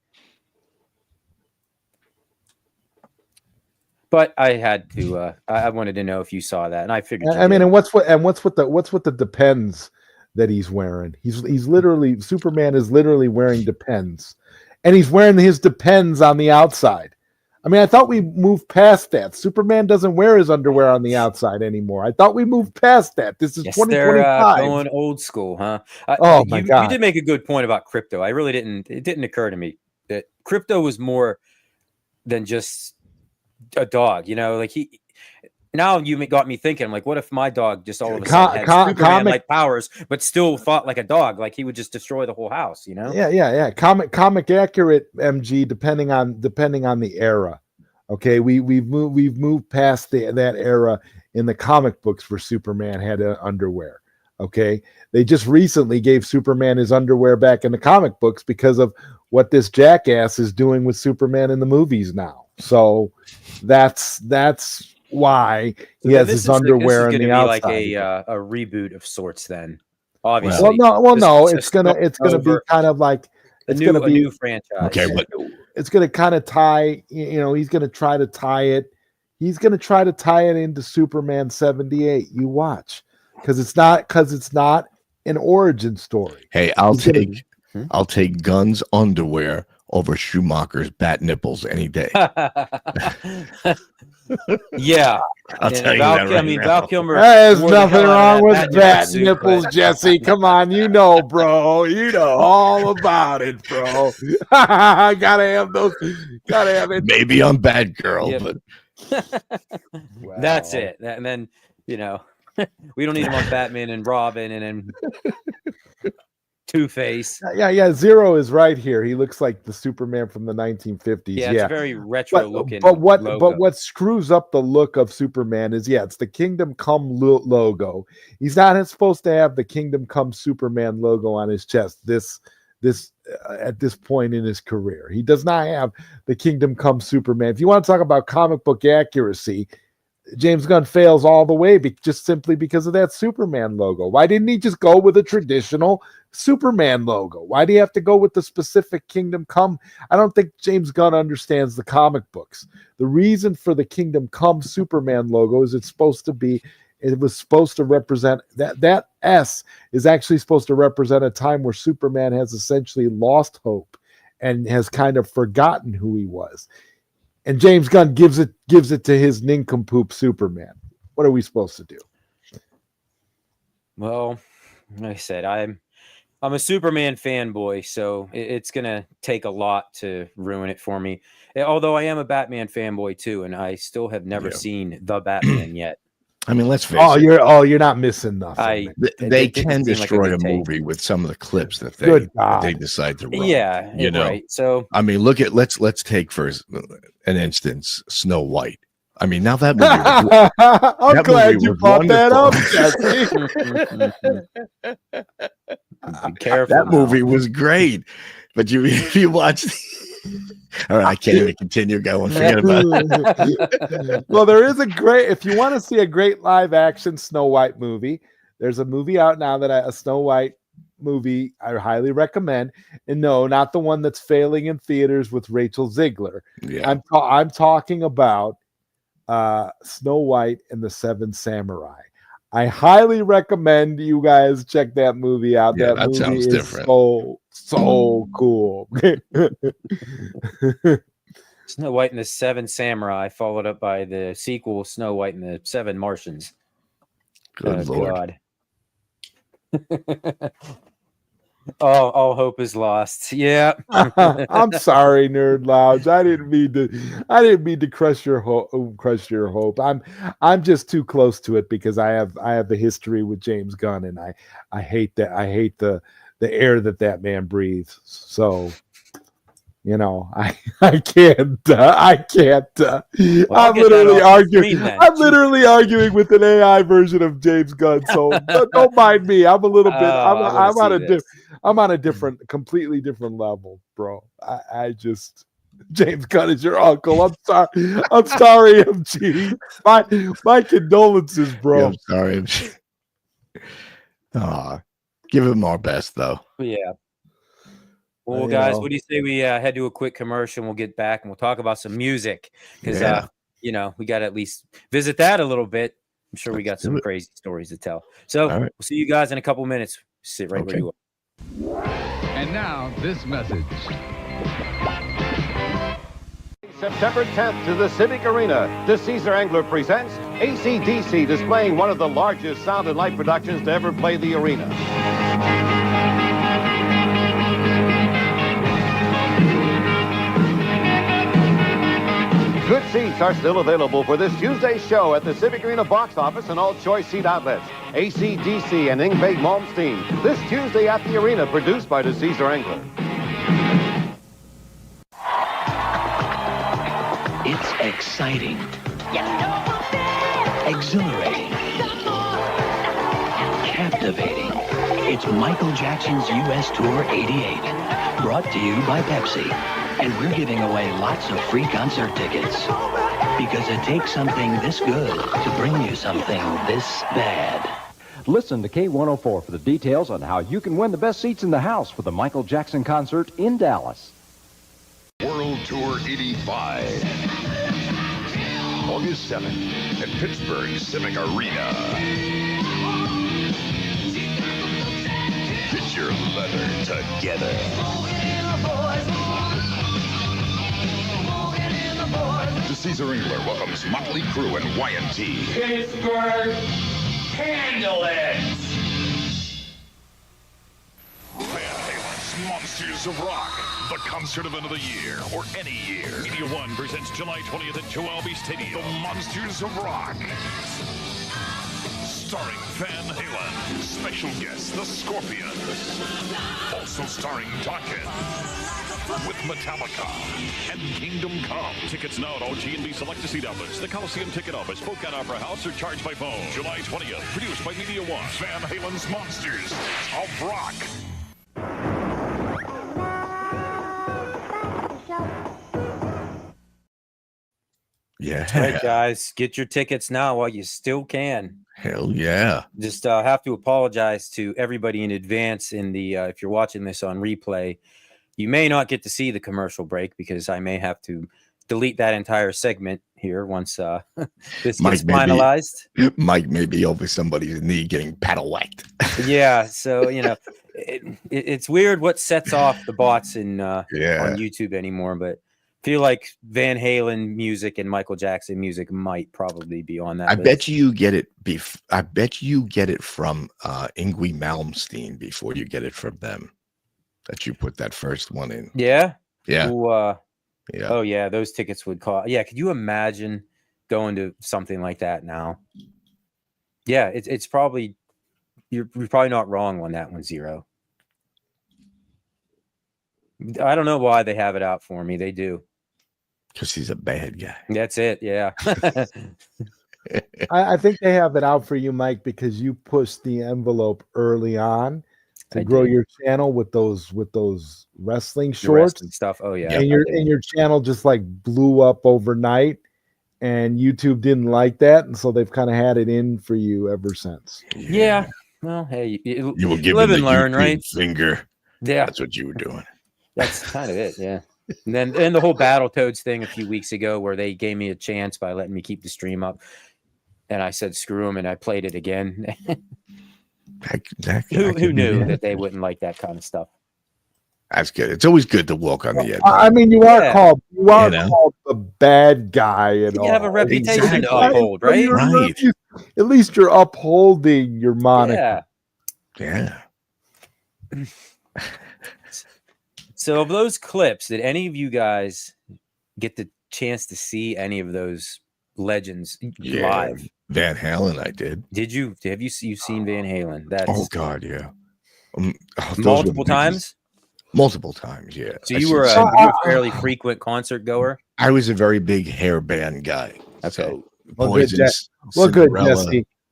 But I had to. I wanted to know if you saw that, and I figured. I mean, and what's with the Depends that he's wearing? He's literally Superman is literally wearing Depends, and he's wearing his Depends on the outside. I mean, I thought we moved past that. Superman doesn't wear his underwear on the outside anymore. I thought we moved past that. This is 2025. They're going old school, huh? Oh my God! You did make a good point about crypto. I really didn't. It didn't occur to me that crypto was more than just a dog. You know, like he. Now you got me thinking. I'm like, what if my dog just all of a sudden had Superman-like powers, but still fought like a dog? Like he would just destroy the whole house. You know? Yeah. Comic accurate, MG. Depending on the era. Okay, we've moved past that era in the comic books where Superman had underwear. Okay, they just recently gave Superman his underwear back in the comic books because of what this jackass is doing with Superman in the movies now. So that's why he has his underwear in the outside. Like a reboot of sorts. Then obviously, it's gonna be kind of like a new franchise. Okay, but it's going to kind of tie, he's going to try to tie it. He's going to try to tie it into Superman 78. You watch, because it's not an origin story. Hey, I'll take Gunn's underwear over Schumacher's bat nipples any day. Yeah, I'll tell you that right now. Val Kilmer. There's nothing wrong with bat nipples, Jesse. Come on, bro. You know all about it, bro. I gotta have those. Gotta have it. Maybe I'm Batgirl, but wow. That's it. And then we don't need him on Batman and Robin and Two-Face. Yeah. Zero is right here. He looks like the Superman from the 1950s. Yeah, it's very retro looking. But what screws up the look of Superman is it's the Kingdom Come logo. He's not supposed to have the Kingdom Come Superman logo on his chest. This at this point in his career, he does not have the Kingdom Come Superman. If you want to talk about comic book accuracy, James Gunn fails all the way just simply because of that Superman logo. Why didn't he just go with a traditional Superman logo? Why do you have to go with the specific Kingdom Come? I don't think James Gunn understands the comic books. The reason for the Kingdom Come Superman logo is it was supposed to represent that S is actually supposed to represent a time where Superman has essentially lost hope and has kind of forgotten who he was. And James Gunn gives it to his nincompoop Superman. What are we supposed to do? Well, like I said, I'm a Superman fanboy, so it's gonna take a lot to ruin it for me. Although I am a Batman fanboy too, and I still have never seen the Batman yet. I mean, let's face it. You're not missing nothing. They can destroy a movie with some of the clips that they decide to run. Yeah, right. So I mean, let's take for an instance Snow White. I mean, now that movie. I'm glad you brought that up, Jesse. Be careful. That movie was great, but you watch. All right, I can't even continue going. Forget about it. Well, there is if you want to see a great live action Snow White movie, there's a movie out now a Snow White movie I highly recommend. And no, not the one that's failing in theaters with Rachel Ziegler. Yeah. I'm talking about Snow White and the Seven Samurai. I highly recommend you guys check that movie out. Yeah, that movie sounds is different. So cool. Snow White and the Seven Samurai, followed up by the sequel Snow White and the Seven Martians. Good Lord. God. All hope is lost. Yeah. I'm sorry, Nerd Lounge. I didn't mean to crush your hope. I'm just too close to it because I have the history with James Gunn, and I hate that. I hate the air that man breathes. So, I can't. I'm literally arguing. I'm literally arguing with an AI version of James Gunn. So don't mind me. I'm a little bit. I'm on a completely different level, bro. I just James Gunn is your uncle. I'm sorry, MG. My condolences, bro. Yeah, I'm sorry, MG. Give him our best, though. Yeah. Well, You guys, know. what do you say we head to a quick commercial and we'll get back and we'll talk about some music because, Yeah. we got to at least visit that a little bit. I'm sure we got Let's do some it. crazy stories to tell. So All right. we'll see you guys in a couple minutes. Sit right where Okay. you are. And now, this message. September 10th to the Civic Arena, the Caesar Angler presents AC/DC, displaying one of the largest sound and light productions to ever play the arena. Good seats are still available for this Tuesday's show at the Civic Arena box office and all choice seat outlets. AC/DC and Ingve Malmsteen, this Tuesday at the arena, produced by the Caesar Angler. It's exciting, exhilarating, captivating. It's Michael Jackson's U.S. Tour 88, brought to you by Pepsi. And we're giving away lots of free concert tickets. Because it takes something this good to bring you something this bad. Listen to K104 for the details on how you can win the best seats in the house for the Michael Jackson concert in Dallas. World Tour 85. August 7th at Pittsburgh Civic Arena. Get your leather together. The Caesar Angler welcomes Motley Crue and Y&T. Pittsburgh, handle it! Van Halen's Monsters of Rock, the concert event of the year, or any year. Media One presents July 20th at Joe Albi Stadium. The Monsters of Rock. Starring Van Halen. Special guest, the Scorpions. Also starring Dokken. With Metallica and Kingdom Come. Tickets now at all G&B Select Seat outlets, the Coliseum Ticket Office, Spokane Opera House, or charged by phone. July 20th, produced by Media One. Van Halen's Monsters of Rock. Yeah. All right, guys, get your tickets now while you still can. Hell yeah. Just have to apologize to everybody in advance in the if you're watching this on replay. You may not get to see the commercial break because I may have to delete that entire segment here once this gets finalized. Mike may be over somebody's knee getting paddle whacked. Yeah, so it's weird what sets off the bots on YouTube anymore, but I feel like Van Halen music and Michael Jackson music might probably be on that. I bet you get it. I bet you get it from Ingwe Malmsteen before you get it from them. That you put that first one in. Yeah. Yeah. Ooh, yeah. Oh yeah, those tickets would cost. Yeah, could you imagine going to something like that now? Yeah, it's probably you're probably not wrong on that one, Zero. I don't know why they have it out for me. They do. Because he's a bad guy. That's it. Yeah. I think they have it out for you, Mike, because you pushed the envelope early on to grow your channel with those wrestling shorts and stuff. Oh yeah. And your channel just like blew up overnight, and YouTube didn't like that, and so they've kind of had it in for you ever since. Yeah. Well, hey, you were giving live and the learn, YouTube right? finger. Yeah. That's what you were doing. That's kind of it. Yeah. And then the whole Battletoads thing a few weeks ago, where they gave me a chance by letting me keep the stream up, and I said screw them, and I played it again. Who knew that they wouldn't like that kind of stuff? That's good. It's always good to walk on the edge. I mean, you are called the bad guy, and you have a reputation to uphold, right? Right. At least you're upholding your moniker. Yeah. So, of those clips, did any of you guys get the chance to see any of those legends live? Van Halen, I did. Did you? Have you seen Van Halen? Oh God, yeah. Multiple times. Multiple times, yeah. So you were a fairly frequent concert goer. I was a very big hair band guy. Okay. So good, Jesse.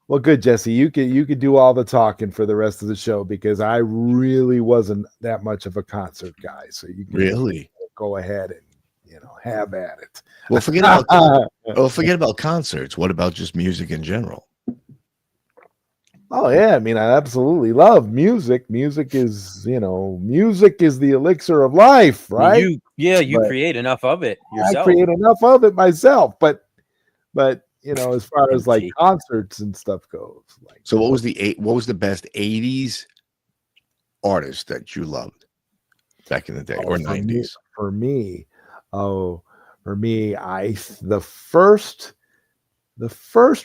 Well, good, Jesse. You could do all the talking for the rest of the show because I really wasn't that much of a concert guy. So you can really go ahead and have at it. Well, forget about concerts. What about just music in general? Oh yeah, I mean, I absolutely love music. Music is, music is the elixir of life, right? You But create enough of it I yourself. create enough of it myself, but as far as like MG. concerts and stuff goes, like So what was the best 80s artist that you loved back in the day, or 90s? for me, oh, for me, the first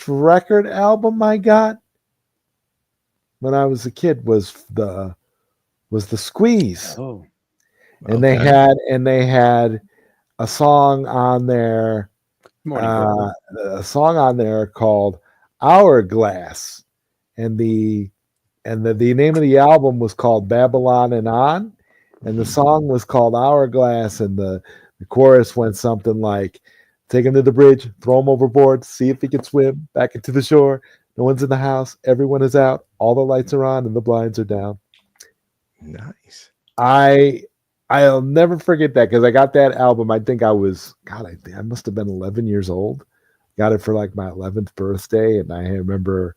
record album I got when I was a kid was the Squeeze. Oh, And they had a song on there, a song on there called Hourglass, and the name of the album was called Babylon and On, and the song was called Hourglass, and the chorus went something like, "Take him to the bridge, throw him overboard, see if he can swim back into the shore. No one's in the house, everyone is out, all the lights are on and the blinds are down." Nice. I'll never forget that because I got that album. I think I think I must have been 11 years old. Got it for like my 11th birthday, and I remember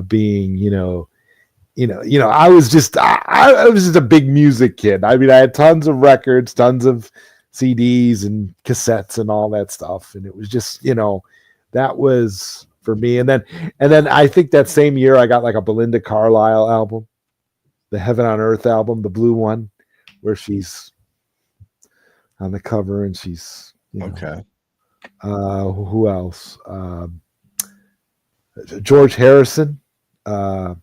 being, I was just a big music kid. I mean, I had tons of records, tons of CDs and cassettes and all that stuff, and it was just, that was for me. And then I think that same year I got like a Belinda Carlisle album, the Heaven on Earth album, the blue one, where she's on the cover and she's okay. Who else? George Harrison, the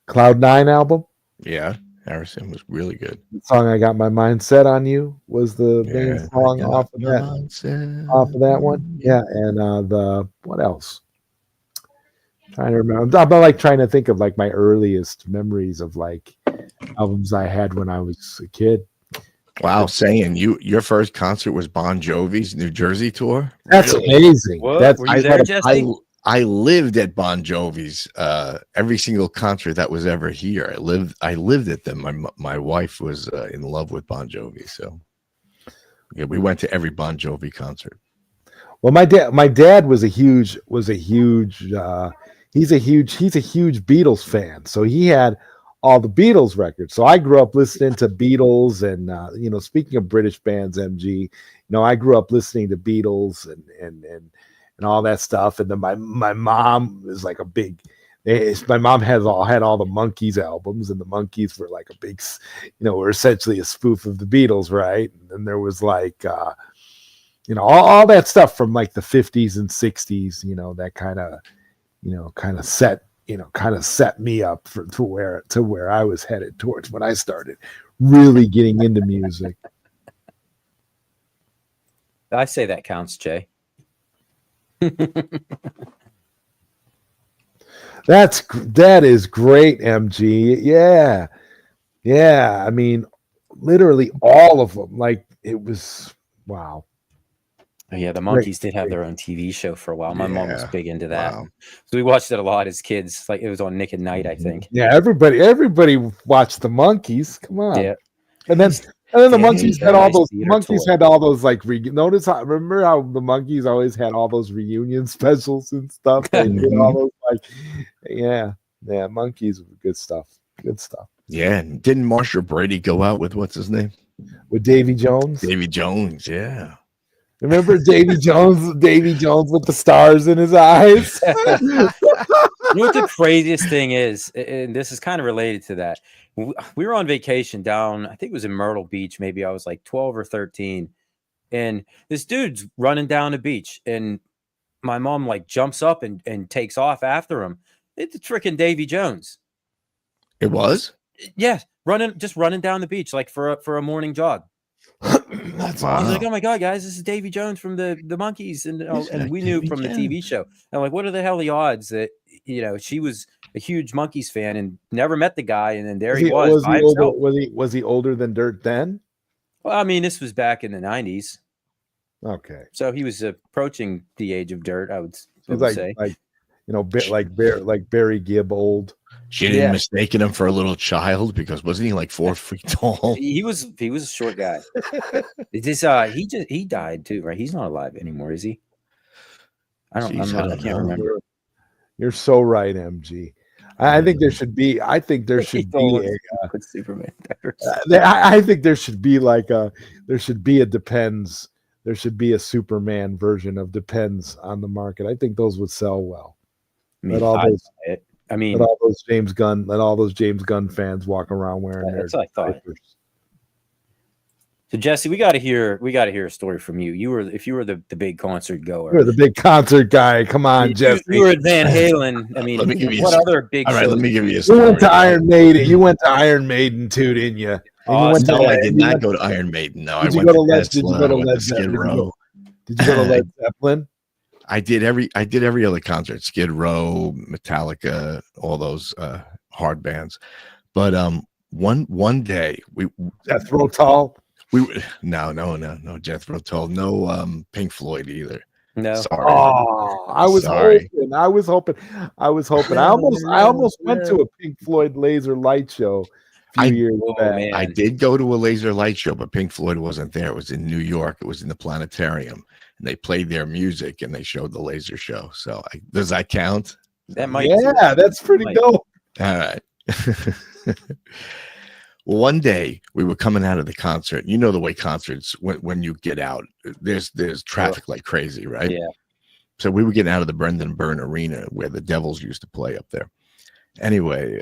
Cloud 9 album. Yeah, Harrison was really good. The song "I Got My Mind Set on You" was the main song off of that one. Yeah, and what else? Trying to remember. I'm like trying to think of like my earliest memories of like albums I had when I was a kid. Wow, saying your first concert was Bon Jovi's New Jersey tour? That's amazing. What? Were you there, Jesse? I lived at Bon Jovi's every single concert that was ever here. I lived at them. My wife was in love with Bon Jovi, so yeah, we went to every Bon Jovi concert. Well, my dad was a huge he's a huge Beatles fan. So he had all the Beatles records. So I grew up listening to Beatles and speaking of British bands, MG, I grew up listening to Beatles and all that stuff. And then my mom was like my mom had all the Monkees albums, and the Monkees were like a big, were essentially a spoof of the Beatles, right? And then there was like all that stuff from like the 50s and 60s, that kind of set me up to where I was headed towards when I started really getting into music. I say that counts, Jay. That is great, MG. Yeah. I mean, literally all of them. Like, it was wow. Yeah, the Monkees did have their own TV show for a while. My mom was big into that. Wow. So we watched it a lot as kids. Like, it was on Nick at Night, I think. Yeah, everybody watched the Monkees. Come on. Yeah. And then the Monkees had all those. Monkees had all those like. Remember how the Monkees always had all those reunion specials and stuff. They did all those Monkees were good stuff. Good stuff. Yeah, and didn't Marcia Brady go out with what's his name? With Davy Jones. Davy Jones, yeah. Remember Davy Jones? Davy Jones with the stars in his eyes. You know what the craziest thing is, and this is kind of related to that. We were on vacation down, I think it was in Myrtle Beach. Maybe I was like 12 or 13, and this dude's running down the beach, and my mom like jumps up and takes off after him. It's freaking Davy Jones. It was? Yeah, just running down the beach like for a morning jog. He's like, "Oh my god, guys, this is Davy Jones from the Monkees," and we knew from the TV show. And I'm like, what are the hell the odds that she was a huge Monkees fan and never met the guy, and then there he was. Was he older than Dirt then? Well, I mean, this was back in the 90s. Okay, so he was approaching the age of Dirt, I would say. Like Barry Gibb old. She didn't mistaken him for a little child because wasn't he like 4 feet tall? He was a short guy. He died too, right? He's not alive anymore, is he? I can't remember. You're so right, MG. I think there should be. I think there should be Superman. I think there should be like there should be a Depends. There should be a Superman version of Depends on the market. I think those would sell well. Let all those James Gunn fans walk around wearing their that's what I thought. diapers. So Jesse, we got to hear a story from you. If you were the big concert goer. You're the big concert guy. Come on, Jesse. You were at Van Halen. I mean, what other big shows? All right, let me give you a story. You went to Iron Maiden. You went to Iron Maiden too, didn't you? No, I did not go to Iron Maiden. No, I went to Skid Row. Did you go to Led Zeppelin? I did every other concert. Skid Row, Metallica, all those hard bands. But one day Jethro Tull. No Jethro Tull. No Pink Floyd either. No. Sorry. Oh, I was hoping. I almost went to a Pink Floyd laser light show a few years back. Man. I did go to a laser light show, but Pink Floyd wasn't there. It was in New York. It was in the planetarium. And they played their music and they showed the laser show. So does that count? That might. Yeah, that's pretty dope. All right. Well, one day we were coming out of the concert. You know the way concerts, when you get out, there's traffic like crazy, right? Yeah. So we were getting out of the Brendan Byrne Arena where the Devils used to play up there. Anyway,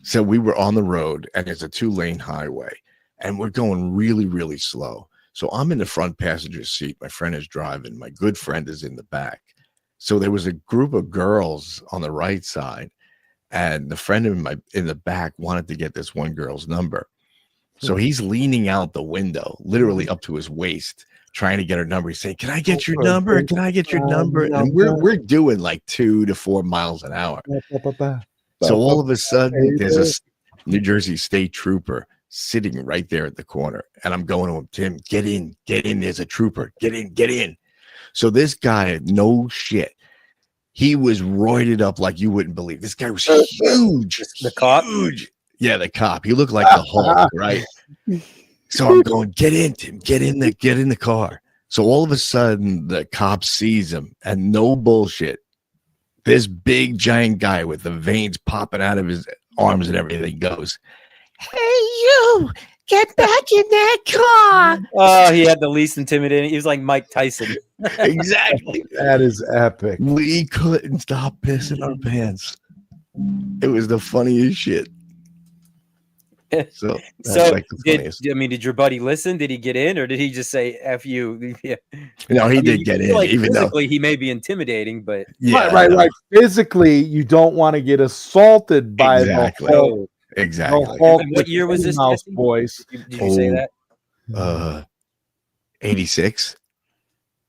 so we were on the road and it's a 2-lane highway and we're going really, really slow. So I'm in the front passenger seat. My friend is driving. My good friend is in the back. So there was a group of girls on the right side. And the friend in the back wanted to get this one girl's number. So he's leaning out the window, literally up to his waist, trying to get her number. He's saying, "Can I get your number? Can I get your number?" And we're doing like 2 to 4 miles an hour. So all of a sudden, there's a New Jersey state trooper sitting right there at the corner. And I'm going to him, "Tim, get in. There's a trooper. Get in. So this guy, no shit. He was roided up like you wouldn't believe. This guy was huge. The cop? Huge. Yeah, the cop. He looked like the Hulk, right? So I'm going, "Get in, Tim. Get in the car." So all of a sudden, the cop sees him, and no bullshit. This big, giant guy with the veins popping out of his arms and everything goes, "Hey, you! Get back in that car!" Oh, he had the least intimidating. He was like Mike Tyson. Exactly. That is epic. We couldn't stop pissing our pants. It was the funniest shit. So like did your buddy listen? Did he get in, or did he just say "F you"? Yeah. No, he did get in, like even though he may be intimidating, but right. Physically, you don't want to get assaulted by exactly. And what year was this, boys? Did you say that? 86.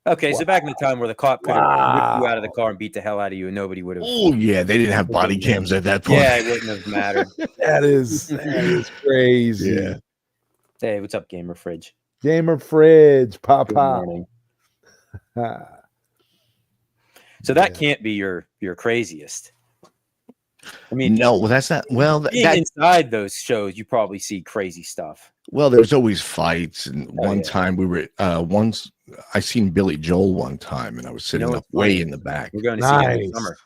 Okay, so back in the time where the cop could have ripped you out of the car and beat the hell out of you, and nobody would have. Oh yeah, they didn't have body cams at that point. Yeah, it wouldn't have mattered. That is crazy. Yeah. Hey, what's up, Gamer Fridge? Gamer Fridge, Papa. So that can't be your craziest. I mean, no, well, that's not. Well, inside those shows, you probably see crazy stuff. Well, there's always fights, and one time we were once I seen Billy Joel one time, and I was sitting up way in the back. We're going to see him in summer.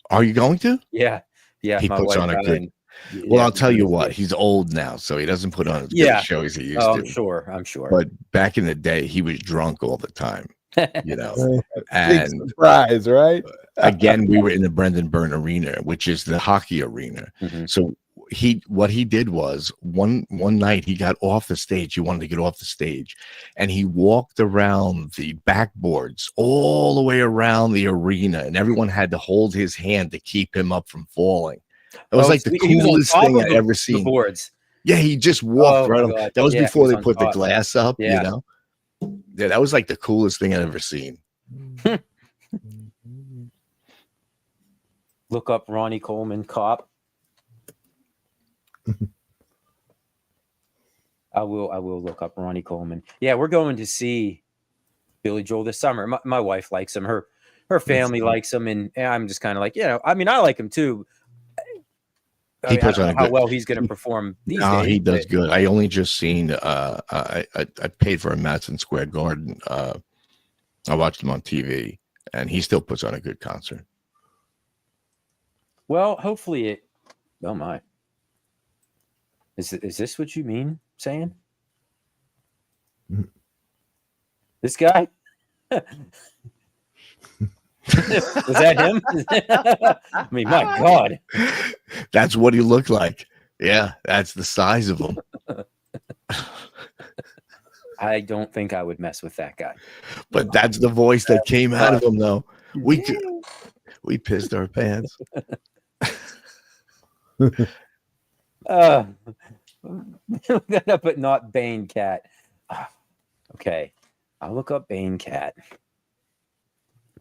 Are you going to? Yeah. He puts on a good. Well, I'll tell you what, he's old now, so he doesn't put on as good a show as he used to. I'm sure. But back in the day, he was drunk all the time. You know, and big surprise, right? Again, we were in the Brendan Byrne Arena, which is the hockey arena. Mm-hmm. So what he did was one night he got off the stage. He wanted to get off the stage, and he walked around the backboards all the way around the arena, and everyone had to hold his hand to keep him up from falling. It was like the coolest thing I'd ever seen. The boards. Yeah, he just walked right on. That was before they put the glass up. Yeah. You know. Yeah, that was like the coolest thing I'd ever seen. Look up Ronnie Coleman, cop. I will look up Ronnie Coleman. Yeah, we're going to see Billy Joel this summer. My wife likes him. Her family likes him, and I'm just kind of like, I mean, I like him too. He puts on how well he's going to perform these days. He does good. I only just seen. I paid for a Madison Square Garden. I watched him on TV, and he still puts on a good concert. Well, hopefully it. Oh my. Is this what you mean saying? This guy? Was that him? I mean, my God. That's what he looked like. Yeah, that's the size of him. I don't think I would mess with that guy. But that's the voice that came out of him, though. We pissed our pants. But not Bane Cat. Okay, I'll look up Bane Cat.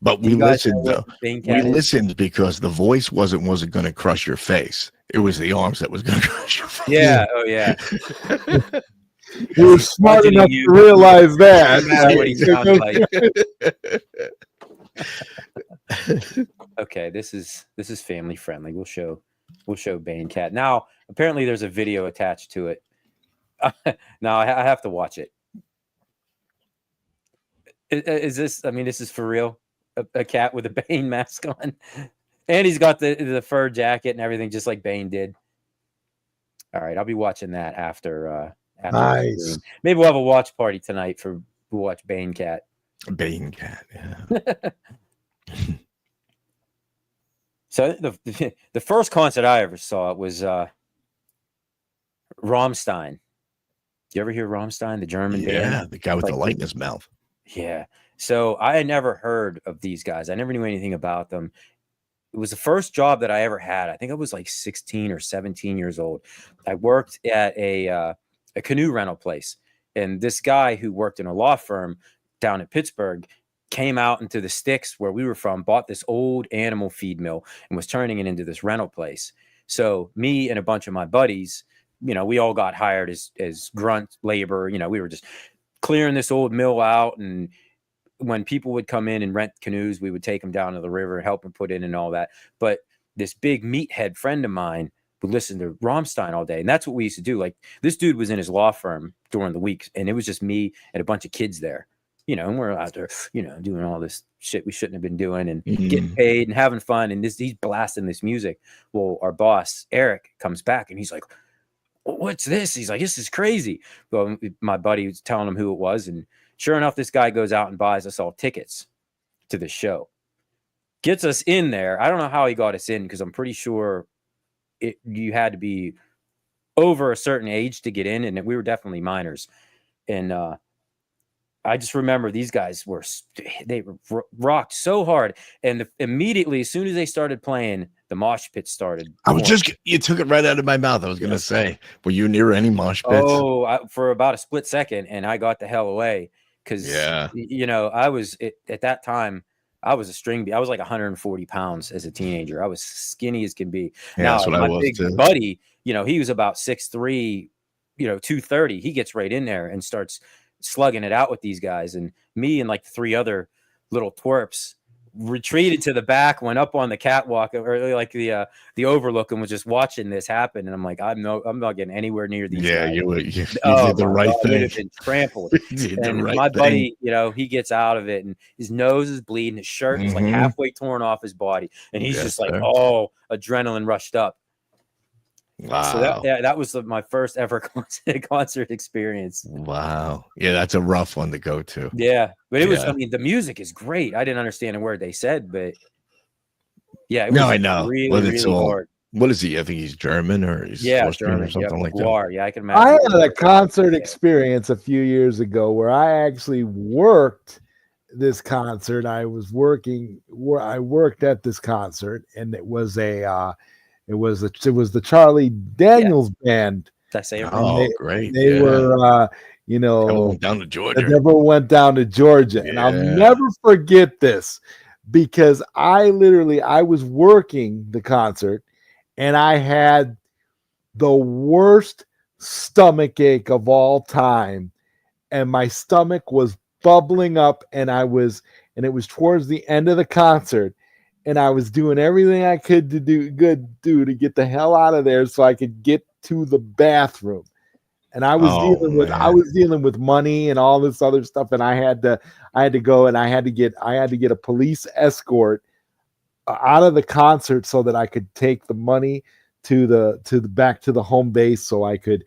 But we listened, though. We listened because the voice wasn't going to crush your face. It was the arms that was going to crush your face. Yeah. Oh, yeah. You were smart enough to realize that. What he sounds like. Okay, this is family friendly. We'll show Bane Cat. Now, apparently, there's a video attached to it. Now I have to watch it. Is this? I mean, this is for real. A cat with a Bane mask on, and he's got the fur jacket and everything, just like Bane did. All right, I'll be watching that after. Nice. Maybe we'll have a watch party tonight we'll watch Bane Cat. Bane Cat, yeah. So the first concert I ever saw was Rammstein. You ever hear Rammstein, the German band? Yeah, the guy with the light in his mouth. Yeah. So I had never heard of these guys. I never knew anything about them. It was the first job that I ever had. I think I was like 16 or 17 years old. I worked at a canoe rental place. And this guy who worked in a law firm down in Pittsburgh came out into the sticks where we were from, bought this old animal feed mill and was turning it into this rental place. So me and a bunch of my buddies, we all got hired as grunt labor. We were just clearing this old mill out, and when people would come in and rent canoes, we would take them down to the river and help them put in and all that. But this big meathead friend of mine would listen to Rammstein all day. And that's what we used to do. Like, this dude was in his law firm during the week, and it was just me and a bunch of kids there, and we're out there, doing all this shit we shouldn't have been doing and getting paid and having fun. And he's blasting this music. Well, our boss, Eric, comes back and he's like, what's this? He's like, this is crazy. Well, my buddy was telling him who it was, and sure enough, this guy goes out and buys us all tickets to the show. Gets us in there. I don't know how he got us in, because I'm pretty sure you had to be over a certain age to get in, and we were definitely minors. And I just remember these guys they rocked so hard, and immediately as soon as they started playing, the mosh pit started. You took it right out of my mouth. I was gonna say, were you near any mosh pits? Oh, for about a split second, and I got the hell away, because I was at that time. I was a string beat. I was like 140 pounds as a teenager. I was skinny as can be. Yeah, now, that's what my I was big too. buddy, he was about 6'3", 230. He gets right in there and starts slugging it out with these guys. And me and like 3 other little twerps retreated to the back, went up on the catwalk or like the overlook, and was just watching this happen. And I'm like, I'm not getting anywhere near these guys. You did the right thing. Would have been trampled. And my buddy, he gets out of it, and his nose is bleeding, his shirt is like halfway torn off his body, and he's just like, adrenaline rushed up. Wow. So that was my first ever concert experience. Wow. Yeah, that's a rough one to go to. Yeah, but it was. I mean, the music is great. I didn't understand a word they said, but yeah, it was I know. Really, but it's really all. hard. What is he? I think he's German, or he's German or something like that. War. Yeah, I can imagine. I had a concert experience a few years ago where I actually worked this concert. I worked at this concert, and it was it was the Charlie Daniels band. Did I say it? Oh, great! They were, went down to Georgia. They never went down to Georgia, and I'll never forget this, because I was working the concert, and I had the worst stomach ache of all time, and my stomach was bubbling up, and it was towards the end of the concert. And I was doing everything I could to get the hell out of there so I could get to the bathroom. And I was dealing with money and all this other stuff, and I had to go, and I had to get a police escort out of the concert so that I could take the money to the back to the home base so I could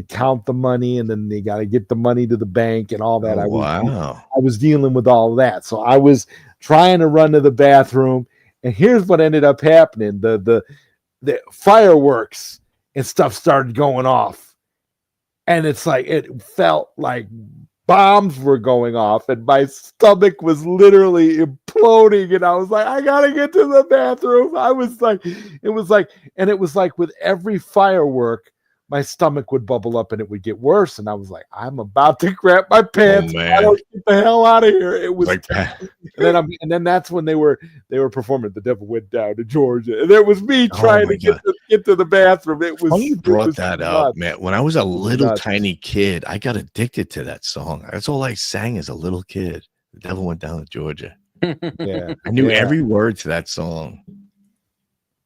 count the money, and then they got to get the money to the bank and all that. Oh, I was dealing with all that. So I was trying to run to the bathroom, and here's what ended up happening. The fireworks and stuff started going off, and it's like it felt like bombs were going off, and my stomach was literally imploding, and I was like, I gotta get to the bathroom. It was like with every firework, my stomach would bubble up and it would get worse, and I was like, I'm about to crap my pants. I don't get the hell out of here. It was like that. And then that's when they were performing "The Devil Went Down to Georgia," and it was me trying to get to the bathroom. It was funny you brought that up, nuts. man. When I was a little tiny kid, I got addicted to that song. That's all I sang as a little kid. The Devil Went Down to Georgia. Yeah, I knew every word to that song.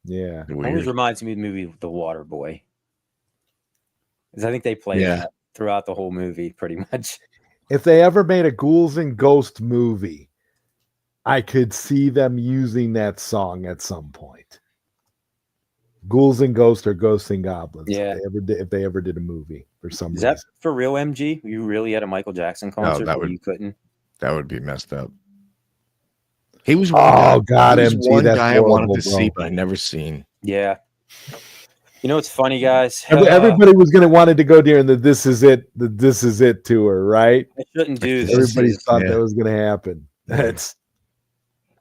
Yeah, it always reminds me of the movie The Water Boy. Because I think they played that throughout the whole movie, pretty much. If they ever made a Ghouls and Ghosts movie, I could see them using that song at some point. Ghouls and Ghosts or Ghosts and Goblins. Yeah. If they ever did a movie for some reason. Is that for real, MG? You really had a Michael Jackson concert where you couldn't? That would be messed up. He was one guy I wanted to see, but I never seen. Yeah. You know what's funny, guys? Everybody wanted to go during the This Is It tour, right? I shouldn't do this. Everybody thought that was going to happen. That's.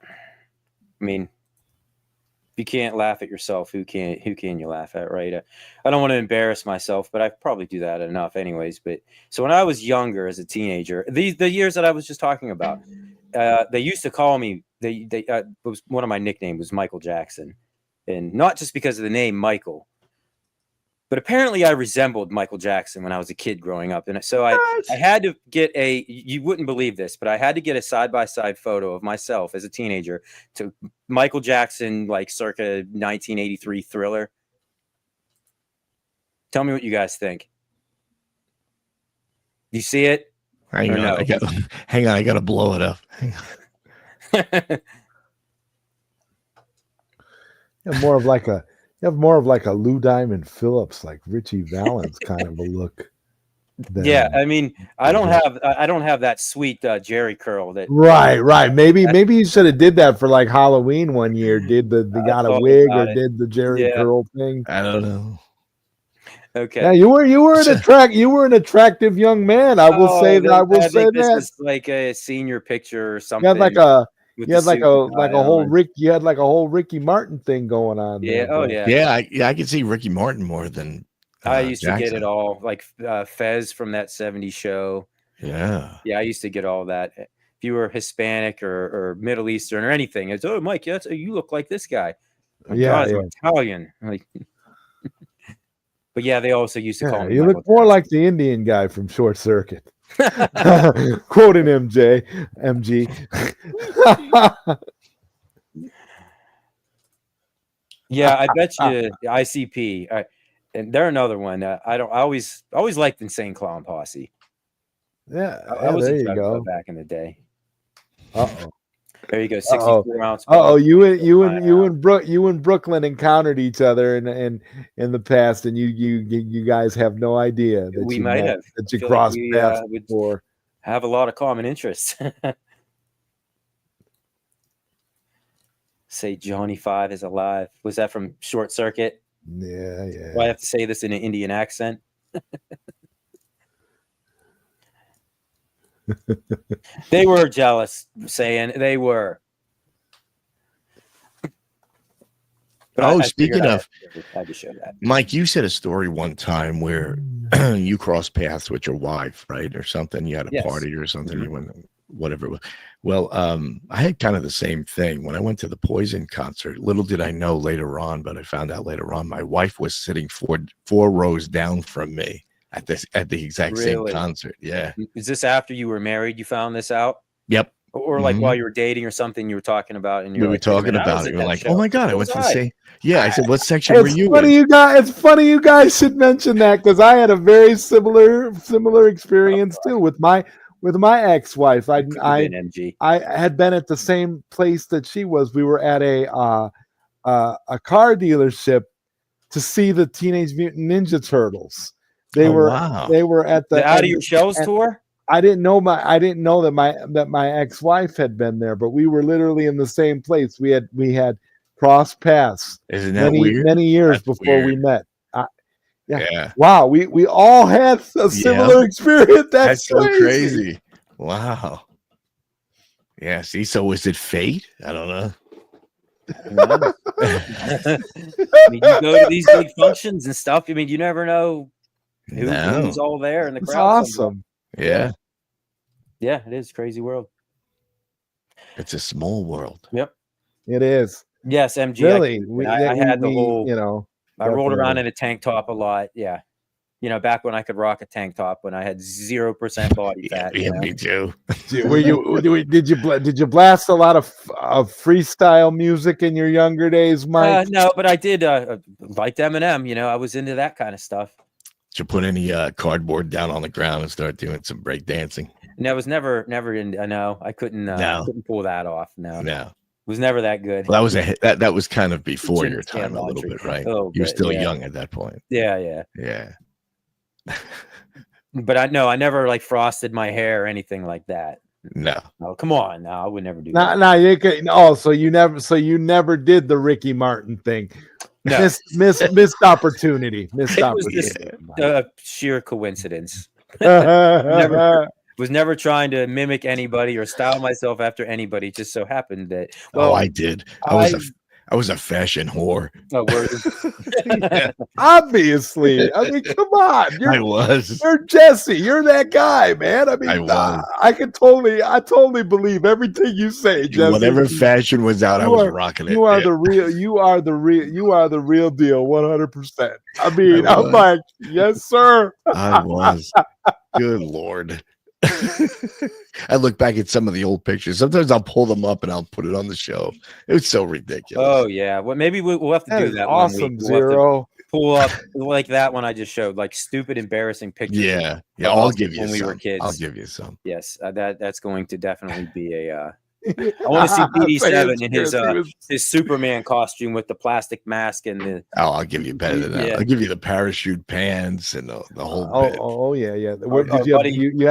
I mean, if you can't laugh at yourself, who can you laugh at, right? I don't want to embarrass myself, but I probably do that enough, anyways. But so when I was younger, as a teenager, the years that I was just talking about, they used to call me. It was one of my nicknames was Michael Jackson, and not just because of the name Michael. But apparently I resembled Michael Jackson when I was a kid growing up. And so I had to get you wouldn't believe this, but I had to get a side-by-side photo of myself as a teenager to Michael Jackson, like circa 1983 Thriller. Tell me what you guys think. You see it? Hang on, I got to blow it up. Hang on. You have more of like a Lou Diamond Phillips, like Richie Valens kind of a look. Yeah, I mean, I don't have that sweet Jerry curl that. Right. Maybe you should have did that for like Halloween one year. Did the got a wig or did the Jerry curl thing? I don't know. Okay. Yeah, you were an attractive young man. I will say that. This was like a senior picture or something. You had like a whole Ricky Martin thing going on. Yeah. I can see Ricky Martin more than I used Jackson. to get it all, like Fez from that '70s show. Yeah, I used to get all that. If you were Hispanic or Middle Eastern or anything, it's Mike, you look like this guy. I'm Italian. Like, but yeah, they also used to call me. You look more like the Indian guy from Short Circuit. Quoting MG. Yeah, I bet you ICP, and they're another one. I always liked Insane Clown Posse. Yeah, there you go. Back in the day. Uh-oh. There you go. 64 ounce. You and Brooklyn encountered each other in the past, and you guys have no idea that we might have that you crossed paths before. Have a lot of common interests. Say Johnny 5 is alive. Was that from Short Circuit? Yeah. Do I have to say this in an Indian accent? They were jealous, saying they were. But speaking of, I had to show that. Mike, you said a story one time where you crossed paths with your wife, right, or something. You had a party or something. You went, whatever it was. Well, I had kind of the same thing when I went to the Poison concert. Little did I know later on, but I found out later on, my wife was sitting four rows down from me at the exact same concert. Yeah. Is this after you were married? You found this out? Yep. Or like while you were dating or something, you were talking about, and we were talking about it. You're like, oh my God, I went to the same. Yeah, I said, what section were you in? It's funny you guys should mention that, because I had a very similar experience too with my with my ex-wife, I MG. had been at the same place that she was. We were at a car dealership to see the Teenage Mutant Ninja Turtles. They were at the Out of Your Shells tour. I didn't know that my ex-wife had been there, but we were literally in the same place. We had crossed paths. Isn't that weird? Many years That's before weird. we met. Yeah. Wow, we all had a similar experience. That's so crazy. Wow. Yeah. See, so was it fate? I don't know. I mean, you go to these big functions and stuff. I mean, you never know who's all there in the It's crowd. awesome. Yeah. Yeah, it is a crazy world. It's a small world. Yep. It is. Yes, MG. Really? I had the whole, you know, I rolled around in a tank top a lot. Yeah. You know, back when I could rock a tank top when I had 0% body fat. Yeah, me too. Did you blast a lot of freestyle music in your younger days, Mike? No, but I did liked Eminem. You know, I was into that kind of stuff. Did you put any cardboard down on the ground and start doing some break dancing? No, I was never in. No, I couldn't. I couldn't pull that off. No. It was never that good. Well, that was kind of before your time a little bit, right? You were still young at that point. Yeah. But I never like frosted my hair or anything like that. No, come on, no, I would never do that. No, you could. Oh, so you never did the Ricky Martin thing. No. Missed opportunity. Missed it opportunity. Was just sheer coincidence. Was never trying to mimic anybody or style myself after anybody. It just so happened that. Well, I did. I was a fashion whore. Oh, yeah. Obviously. I mean, come on. You're Jesse. You're that guy, man. I mean, I totally believe everything you say, Jesse. Whatever fashion was out, I was rocking it. You are the real deal, 100%. I mean, I'm like, yes, sir. I was. Good Lord. I look back at some of the old pictures. Sometimes I'll pull them up and I'll put it on the show. It was so ridiculous. Oh yeah. Well, maybe we'll have to do that. Awesome, one week. Zero. Pull up like that one I just showed, like stupid, embarrassing pictures. Yeah. I'll give you when some. we were kids. I'll give you some. Yes, that's going to definitely be a. I want to see PD7 in his Superman costume with the plastic mask and the. Oh, I'll give you better than that. I'll give you the parachute pants and the whole bit. Oh yeah. What did you had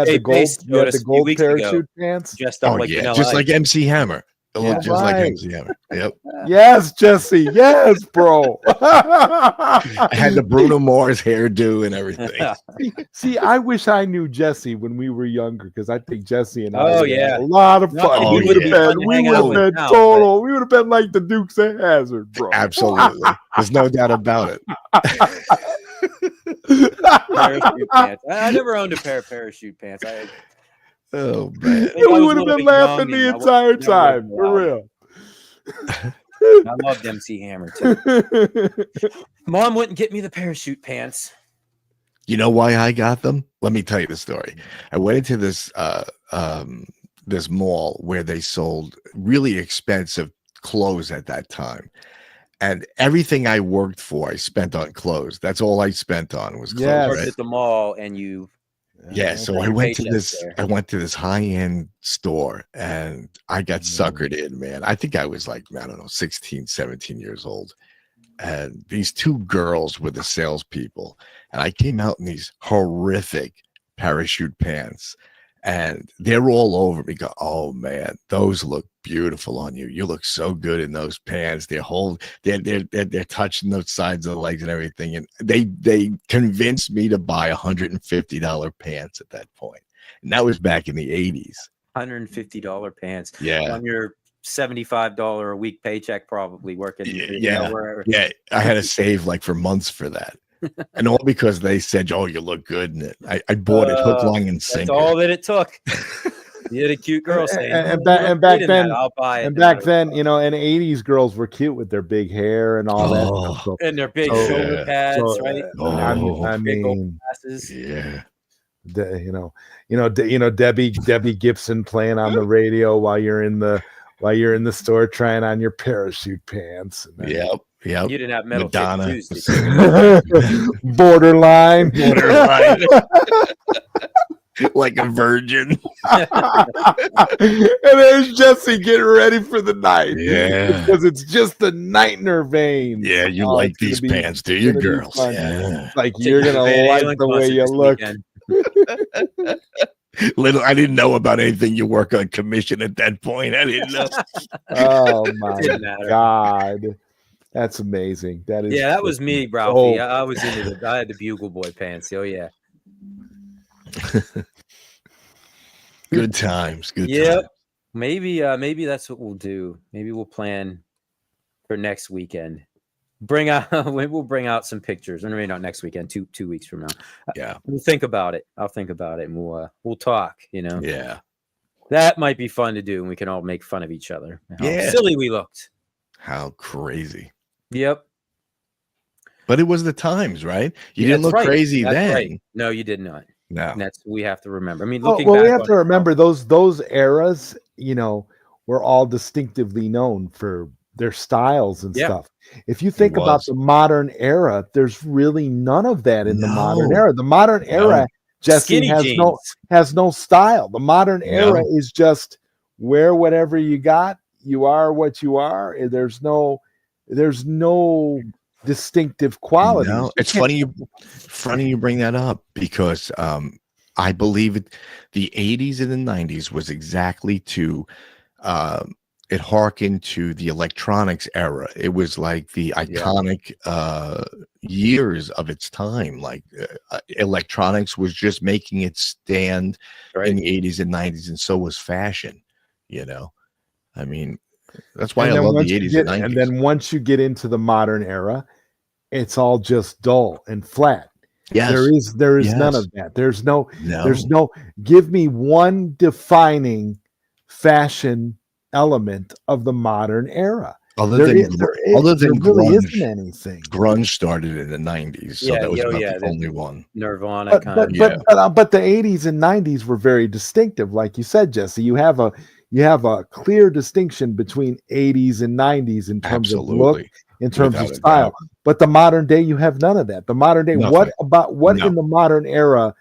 the gold? You had the gold parachute pants. Dressed up like just like MC Hammer. Just like MC Hammer. Yep. Yes, Jesse. Yes, bro. I had the Bruno Mars hairdo and everything. See, I wish I knew Jesse when we were younger because I think Jesse and I had a lot of fun. We would have been like the Dukes of Hazzard, bro. Absolutely. There's no doubt about it. Parachute pants. I never owned a pair of parachute pants. Oh man, we would have been laughing the entire time, for real. I loved MC Hammer too. Mom wouldn't get me the parachute pants. You know why I got them? Let me tell you the story. I went into this this mall where they sold really expensive clothes at that time. And everything I worked for, I spent on clothes. That's all I spent on was clothes. Yeah, worked at the mall and you. Yeah, so I went to this high-end store and I got suckered in, man. I think I was like, I don't know, 16, 17 years old. And these two girls were the salespeople. And I came out in these horrific parachute pants. And they're all over me. Go, oh man, those look beautiful on you. You look so good in those pants. They're touching those sides of the legs and everything. And they convinced me to buy $150 pants at that point. And that was back in the 80s. $150 pants. Yeah. On your $75 a week paycheck, probably working. Yeah. I had to save like for months for that. And all because they said, "Oh, you look good in it." I bought it hook, line, and sinker. That's all that it took. You had a cute girl saying, and back then, I'll buy it. And back then, you know, and 80s girls were cute with their big hair and all that stuff. And their big shoulder pads, right? I mean, yeah. Debbie Gibson playing on the radio while you're in the store trying on your parachute pants. Yep. You didn't have metal Madonna. Borderline. like a virgin. And there's Jesse getting ready for the night. Yeah. Because it's just the Nightner veins. Yeah, you Oh, like it's gonna these be- pants, do it's you, gonna be girls? fun. Yeah. Like Take you're you to gonna Van like Halen the way concert you this look. weekend. Little, I didn't know about anything. You work on commission at that point. I didn't know. Oh my Didn't matter. God. That's amazing. That is Yeah, that was me, Ralphie. I was into the. I had the Bugle Boy pants. Oh yeah. Good times. Good Yep. times. Maybe that's what we'll do. Maybe we'll plan for next weekend. We'll bring out some pictures. Or maybe not next weekend. 2 weeks from now. Yeah. We'll think about it. I'll think about it, and we'll talk. Yeah. That might be fun to do, and we can all make fun of each other. How Yeah. silly we looked. How crazy. Yep. But it was the times, right? You Yeah, didn't that's look right. crazy That's then. right. No, you did not. No. And that's we have to remember. I mean, Well, looking we back have on to it now- remember those eras, were all distinctively known for their styles and Yeah. stuff. If you think about was. the modern era, there's really none of that in the modern No. era. The modern era, Jesse, skinny has jeans. no style. The modern era No. is just wear whatever you got. You are what you are. And there's no distinctive qualities. No, it's funny you bring that up because I believe the 80s and the 90s was exactly to it harkened to the electronics era. It was like the iconic years of its time. Like electronics was just making its stand in the 80s and 90s, and so was fashion. I mean, that's why I love the 80s and 90s. And then once you get into the modern era, it's all just dull and flat. Yes. There is none of that. There's no give me one defining fashion element of the modern era. Other than really grunge, isn't anything. Grunge started in the 90s, so that was about the only one. Nirvana But the 80s and 90s were very distinctive, like you said, Jesse. You have a clear distinction between 80s and 90s in terms of look, in terms Without of a style. doubt. But the modern day, you have none of that. The modern day, Nothing. what in the modern era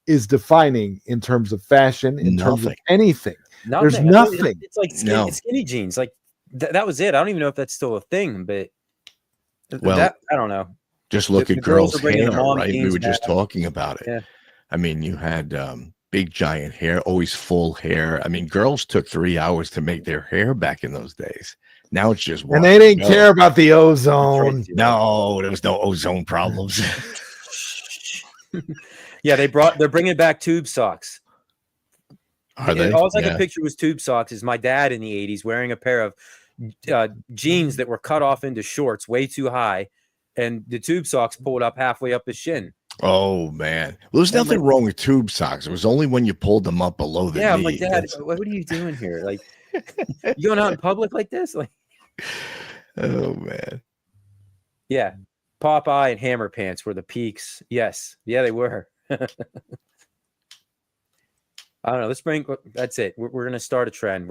is defining in terms of fashion, in terms of anything? There's nothing. It's like skinny jeans. Like that was it. I don't even know if that's still a thing, but I don't know. Just look The at girls girls' are bringing the hair, mom right? We jeans were just back. talking about it. Yeah. I mean, you had big giant hair, always full hair. I mean, girls took 3 hours to make their hair back in those days. Now it's just one. And they didn't care about the ozone. No, there was no ozone problems. Yeah, they're bringing back tube socks. Are they? All I could picture was tube socks. Is my dad in the 80s wearing a pair of jeans that were cut off into shorts way too high, and the tube socks pulled up halfway up his shin. Oh man, well, there's nothing wrong with tube socks. It was only when you pulled them up below the knee. I'm like, Dad, what are you doing here? Like, you going out in public like this? Like, oh man, yeah. Popeye and Hammer pants were the peaks. Yes, yeah, they were. I don't know. Let's bring. That's it. We're gonna start a trend.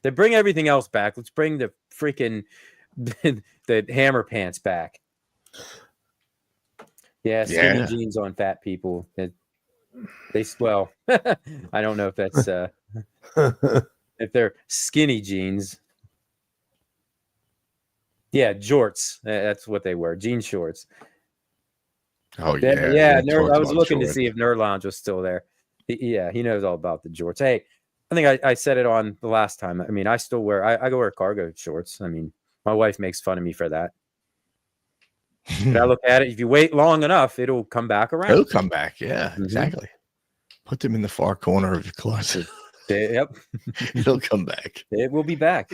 They bring everything else back. Let's bring the freaking the Hammer pants back. Yeah, skinny jeans on fat people. They swell. I don't know if that's if they're skinny jeans. Yeah, jorts. That's what they were. Jean shorts. Oh yeah. I was looking to see if Nerd Lounge was still there. Yeah, he knows all about the jorts. Hey, I think I said it on the last time. I mean, I still wear. I go wear cargo shorts. I mean, my wife makes fun of me for that. But I look at it. If you wait long enough, it'll come back around. It'll come back. Yeah, exactly. Put them in the far corner of your closet. Yep. It'll come back. It will be back.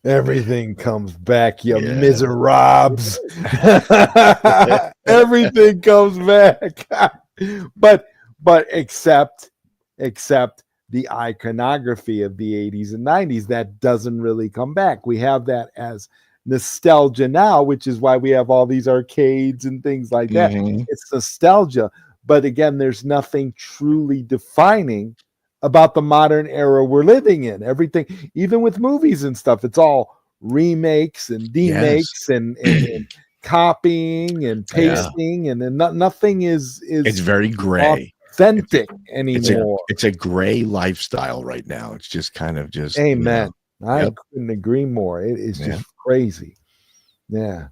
Everything comes back, you miserables. Everything comes back. but except the iconography of the 80s and 90s, that doesn't really come back. We have that as nostalgia now, which is why we have all these arcades and things like that. It's nostalgia. But again, there's nothing truly defining about the modern era we're living in. Everything, even with movies and stuff, it's all remakes and demakes and copying and pasting, and then nothing is it's very gray, authentic anymore. It's a gray lifestyle right now. It's just kind of just. Amen. I Yep. couldn't agree more. It is just crazy. Yeah.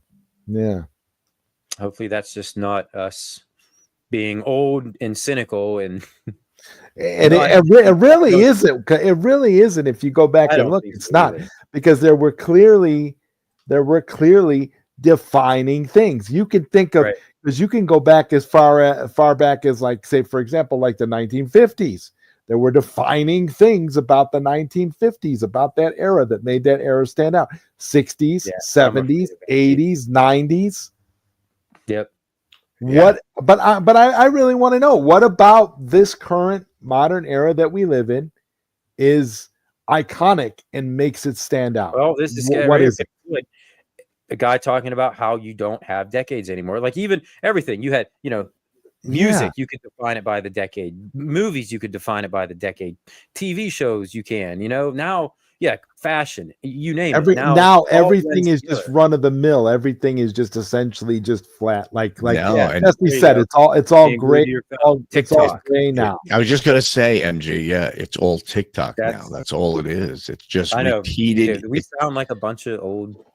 Hopefully that's just not us being old and cynical and it really isn't. It really isn't. If you go back and look, it's not, because there were clearly defining things. You can think of, because you can go back as far back as, like, say, for example, like the 1950s. There were defining things about the 1950s, about that era, that made that era stand out. 60s, 70s, 80s, 90s. Yep. What? But I really want to know, what about this current modern era that we live in is iconic and makes it stand out? Well, this is what is it? Like a guy talking about how you don't have decades anymore. Like, even everything you had, music, you could define it by the decade. Movies, you could define it by the decade. TV shows, you can. Now, fashion, you name it. Now everything is just run of the mill. Everything is just essentially just flat. Like as we said, it's all gray. It's all gray now. I was just gonna say, MG, it's all TikTok now. That's all it is. It's just repeated. Dude, we sound like a bunch of old.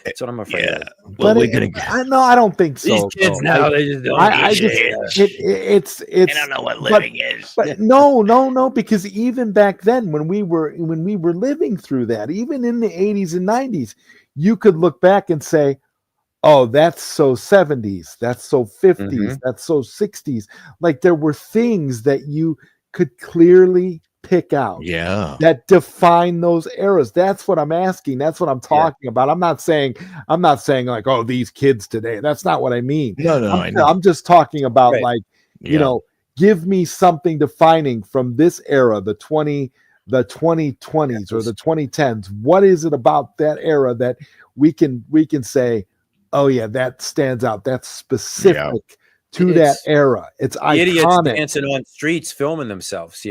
That's what I'm afraid of. Well, I don't think so. These kids now, they just don't. They don't know what living is. But no, because even back then, when we were living through that, even in the 80s and 90s, you could look back and say, "Oh, that's so 70s. That's so 50s. That's so 60s." Like, there were things that you could clearly pick out that define those eras. That's what I'm asking. That's what I'm talking about. I'm not saying like, oh, these kids today. That's not what I mean. No, I'm just talking about give me something defining from this era, the 2020s or the 2010s. What is it about that era that we can say, oh yeah, that stands out. That's specific to that era. It's iconic. Idiots dancing on streets, filming themselves,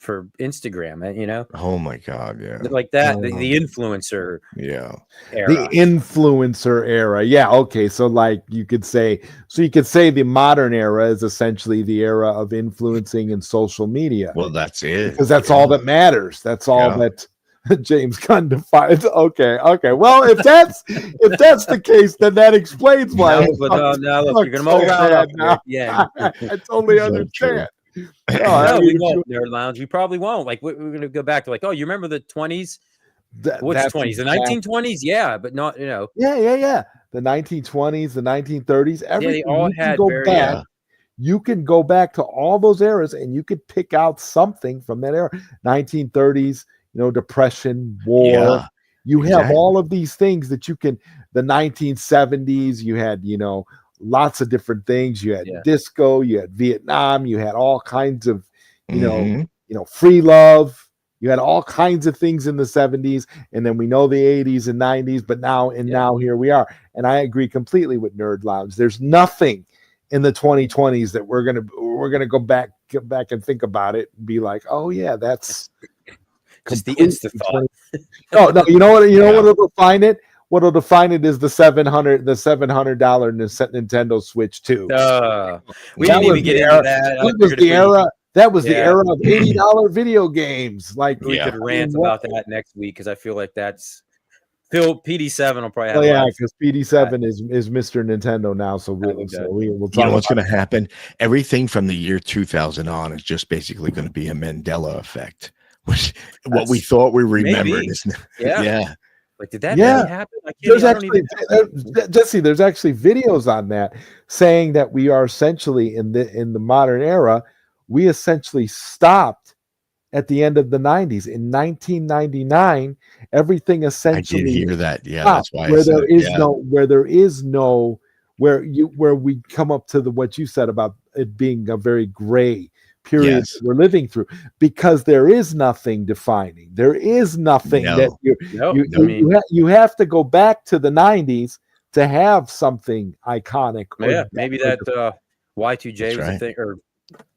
for Instagram, Oh my God, like that. The influencer, era. The influencer era, okay. So, like, you could say the modern era is essentially the era of influencing and social media. Well, that's it, because that's all that matters. That's all that James Gunn defines. Okay. Well, if that's the case, then that explains why. Now look, you're gonna mow around now. Yeah, I totally understand. No, we won't. Nerd Lounge. We probably won't. Like, we're going to go back to, like, oh, you remember the 20s? Which 20s? The 1920s? Yeah, but not, Yeah. The 1920s, the 1930s. Everything. They all had You can go back to all those eras and you could pick out something from that era. 1930s, Depression, war. You have all of these things that you can. The 1970s, you had, lots of different things. You had disco, you had Vietnam, you had all kinds of, free love. You had all kinds of things in the 70s, and then we know the 80s and 90s, but now here we are. And I agree completely with Nerd Lounge. There's nothing in the 2020s that we're gonna go back and think about it and be like, oh yeah, that's just the instant thought. No, you know what will define it? What'll define it is the $700 Nintendo Switch 2. We didn't even get into that. That was the era. That was the era of $80 video games. Like, we could rant about that next week, because I feel like that's PD7 will probably have. Oh yeah, because PD7 is Mr. Nintendo now. So we'll talk. You know what's going to happen? Everything from the year 2000 on is just basically going to be a Mandela effect. What we thought we remembered is like, did that really happen? There's actually Jesse. There's actually videos on that saying that we are essentially in the modern era. We essentially stopped at the end of the 90s. In 1999, everything essentially. I did hear that. Yeah, that's why. Where we come up to what you said about it being a very gray period we're living through, because there is nothing defining. There is nothing that you have to go back to the 90s to have something iconic. Maybe that Y2J was a thing, or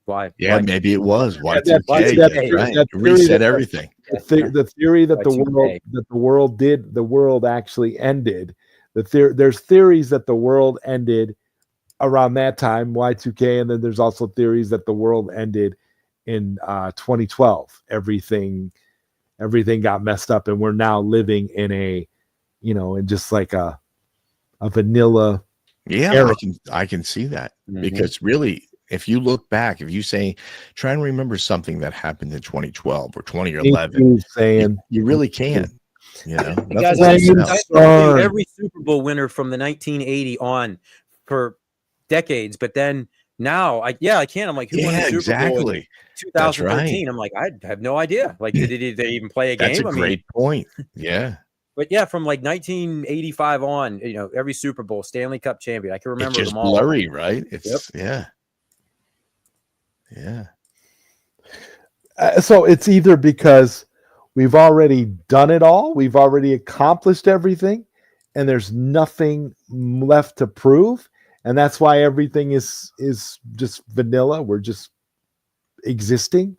why? Yeah, maybe it was Y2J. Reset everything. The theory that the world actually ended. There's theories that the world ended around that time, Y2K, and then there's also theories that the world ended in 2012. Everything got messed up, and we're now living in a, in just like a vanilla. Yeah, era. I can see that because really, if you look back, if you say, try and remember something that happened in 2012 or 2011, you really can't. Guys, I think every Super Bowl winner from the 1980 on for decades, but then now I can't. I'm like, who won the Super Bowl in 2013? Right. I'm like, I have no idea. Like, did they even play a game? That's a great point. Yeah. But yeah, from like 1985 on, every Super Bowl, Stanley Cup champion, I can remember it's just them all. Blurry, right? It's yeah. So it's either because we've already done it all, we've already accomplished everything, and there's nothing left to prove, and that's why everything is just vanilla. We're just existing,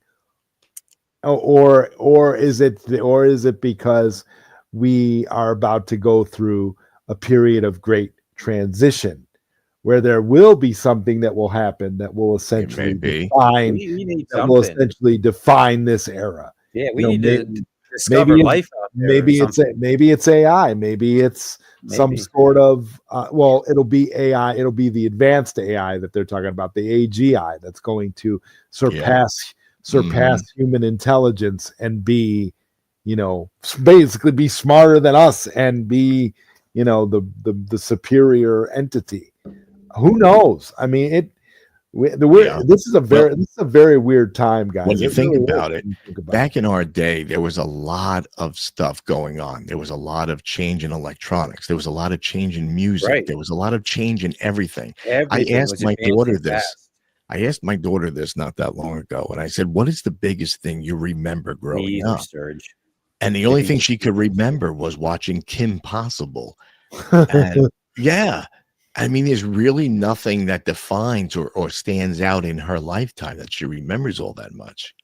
or is it because we are about to go through a period of great transition where there will be something that will happen that will essentially define this era. Yeah, we need to discover life out there. Maybe it's AI. Maybe it's some sort of it'll be AI. It'll be the advanced AI that they're talking about, the AGI that's going to surpass human intelligence and be, basically be smarter than us and be, the superior entity. Who knows? I mean, this is a very weird time, guys. When you think about it, back in our day, there was a lot of stuff going on. There was a lot of change in electronics. There was a lot of change in music. Right. There was a lot of change in everything. I asked my daughter this not that long ago, and I said, "What is the biggest thing you remember growing up?" And the only thing she could remember was watching Kim Possible. And yeah. I mean, there's really nothing that defines or stands out in her lifetime that she remembers all that much,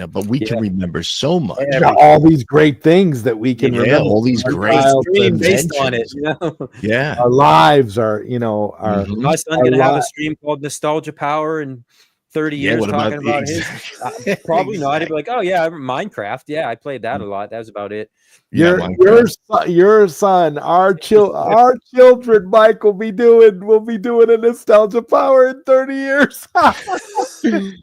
but we can remember so much. All these great things that we can remember. All these great stream based on it. Yeah. Our lives are, my son's going to have a stream called Nostalgia Power in 30 years talking about his. Probably not. He'd be like, oh, yeah, Minecraft. Yeah, I played that a lot. That was about it. Your son, our children, Mike, will be doing a Nostalgia Power in 30 years. I'm going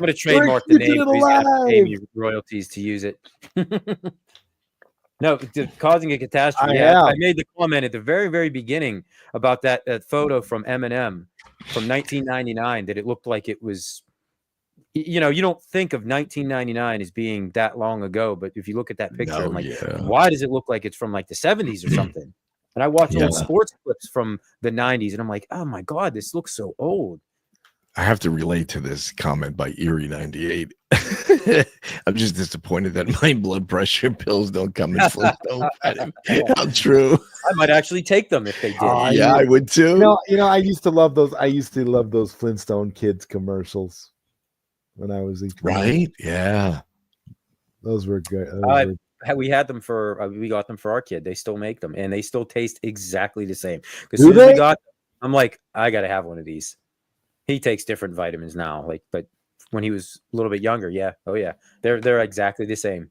to trademark the name. He's going to pay me royalties to use it. No, causing a catastrophe. I made the comment at the very, very beginning about that photo from Eminem from 1999 that it looked like it was. You don't think of 1999 as being that long ago, but if you look at that picture, I'm like, why does it look like it's from like the 70s or something? And I watch old sports clips from the 90s, and I'm like, oh my God, this looks so old. I have to relate to this comment by Erie 98. I'm just disappointed that my blood pressure pills don't come in Flintstone. How true. I might actually take them if they did. I would too. I used to love those Flintstone Kids commercials. When I was right, yeah, those were good. We had them we got them for our kid. They still make them, and they still taste exactly the same. Because we got them, I'm like, I got to have one of these. He takes different vitamins now, but when he was a little bit younger, they're exactly the same.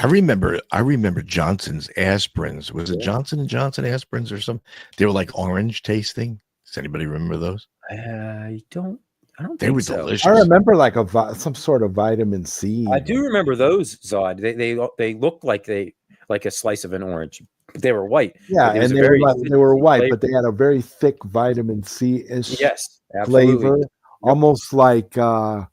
I remember Johnson's aspirins. Was it Johnson & Johnson aspirins or something? They were like orange tasting. Does anybody remember those? I don't they think were so. delicious. I remember like some sort of vitamin C. I do remember those, Zod. They looked like a slice of an orange. They were white. Yeah, and they were white, flavor. But they had a very thick vitamin C-ish flavor, almost like and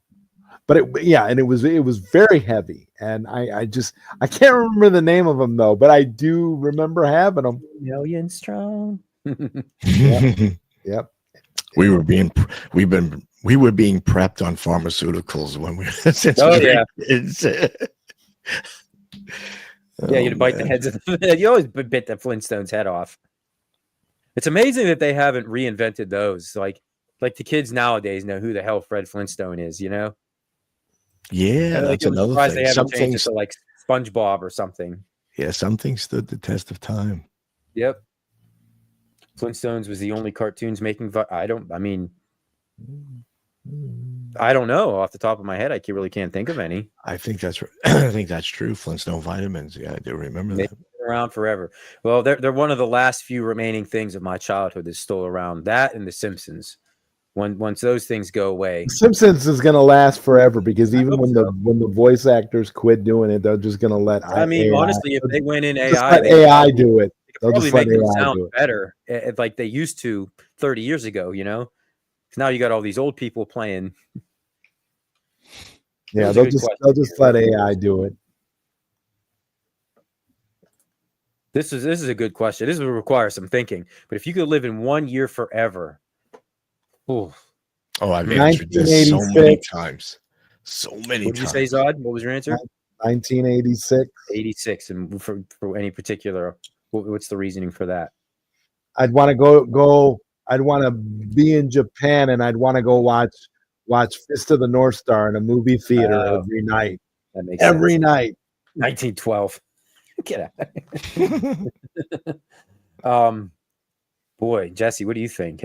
it was very heavy. And I can't remember the name of them though, but I do remember having them. Million strong. Yep. We were being prepped on pharmaceuticals when we kids. You'd bite the heads of you always bit the Flintstones head off. It's amazing that they haven't reinvented those. Like the kids nowadays know who the hell Fred Flintstone is, Yeah, that's another thing. They haven't changed it to like SpongeBob or something. Yeah, something stood the test of time. Yep. Flintstones was the only cartoons making. I don't know off the top of my head. I really can't think of any. I think that's I think that's true. Flintstone vitamins. Yeah, I do remember that. Around forever. Well, they're one of the last few remaining things of my childhood that's still around. That and The Simpsons. Once those things go away, Simpsons is going to last forever because even when the voice actors quit doing it, they're just going to let. Honestly, if they went in AI, let AI do it. They'll probably just let make them AI sound do it. better, like they used to 30 years ago. You know, 'cause now you got all these old people playing. Yeah, they'll just let AI do it. This is a good question. This will require some thinking. But if you could live in 1 year forever, I've answered this so many times. So many times. What did you say, Zod? What was your answer? 1986. 86. And for any particular, what's the reasoning for that? I'd want to go. I'd want to be in Japan, and I'd want to go watch Fist of the North Star in a movie theater every night. That makes every sense. night. 1912. Get out. Boy, Jesse, what do you think?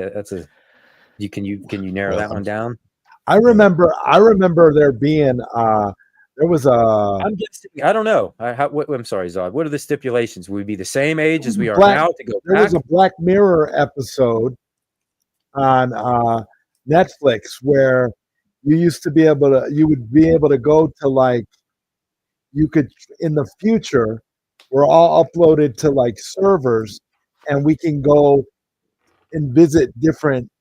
Can you narrow that one down? I remember there being there was a. I'm guessing. I don't know. I'm sorry, Zod. What are the stipulations? Would we be the same age as we are now to go back? There was a Black Mirror episode on Netflix where you would be able to go to, like, you could in the future, we're all uploaded to like servers, and we can go and visit different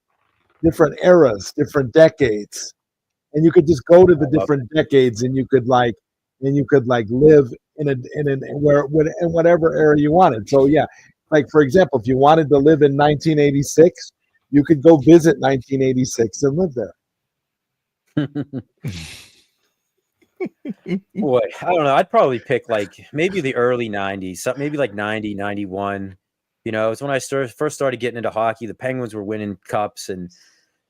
eras, different decades, and you could just go to the different decades, and you could live in whatever era you wanted. So yeah, like for example, if you wanted to live in 1986, you could go visit 1986 and live there. Boy, I don't know. I'd probably pick like maybe the early 90s, maybe like 90, 91. You know, it's when I first started getting into hockey. The Penguins were winning cups, and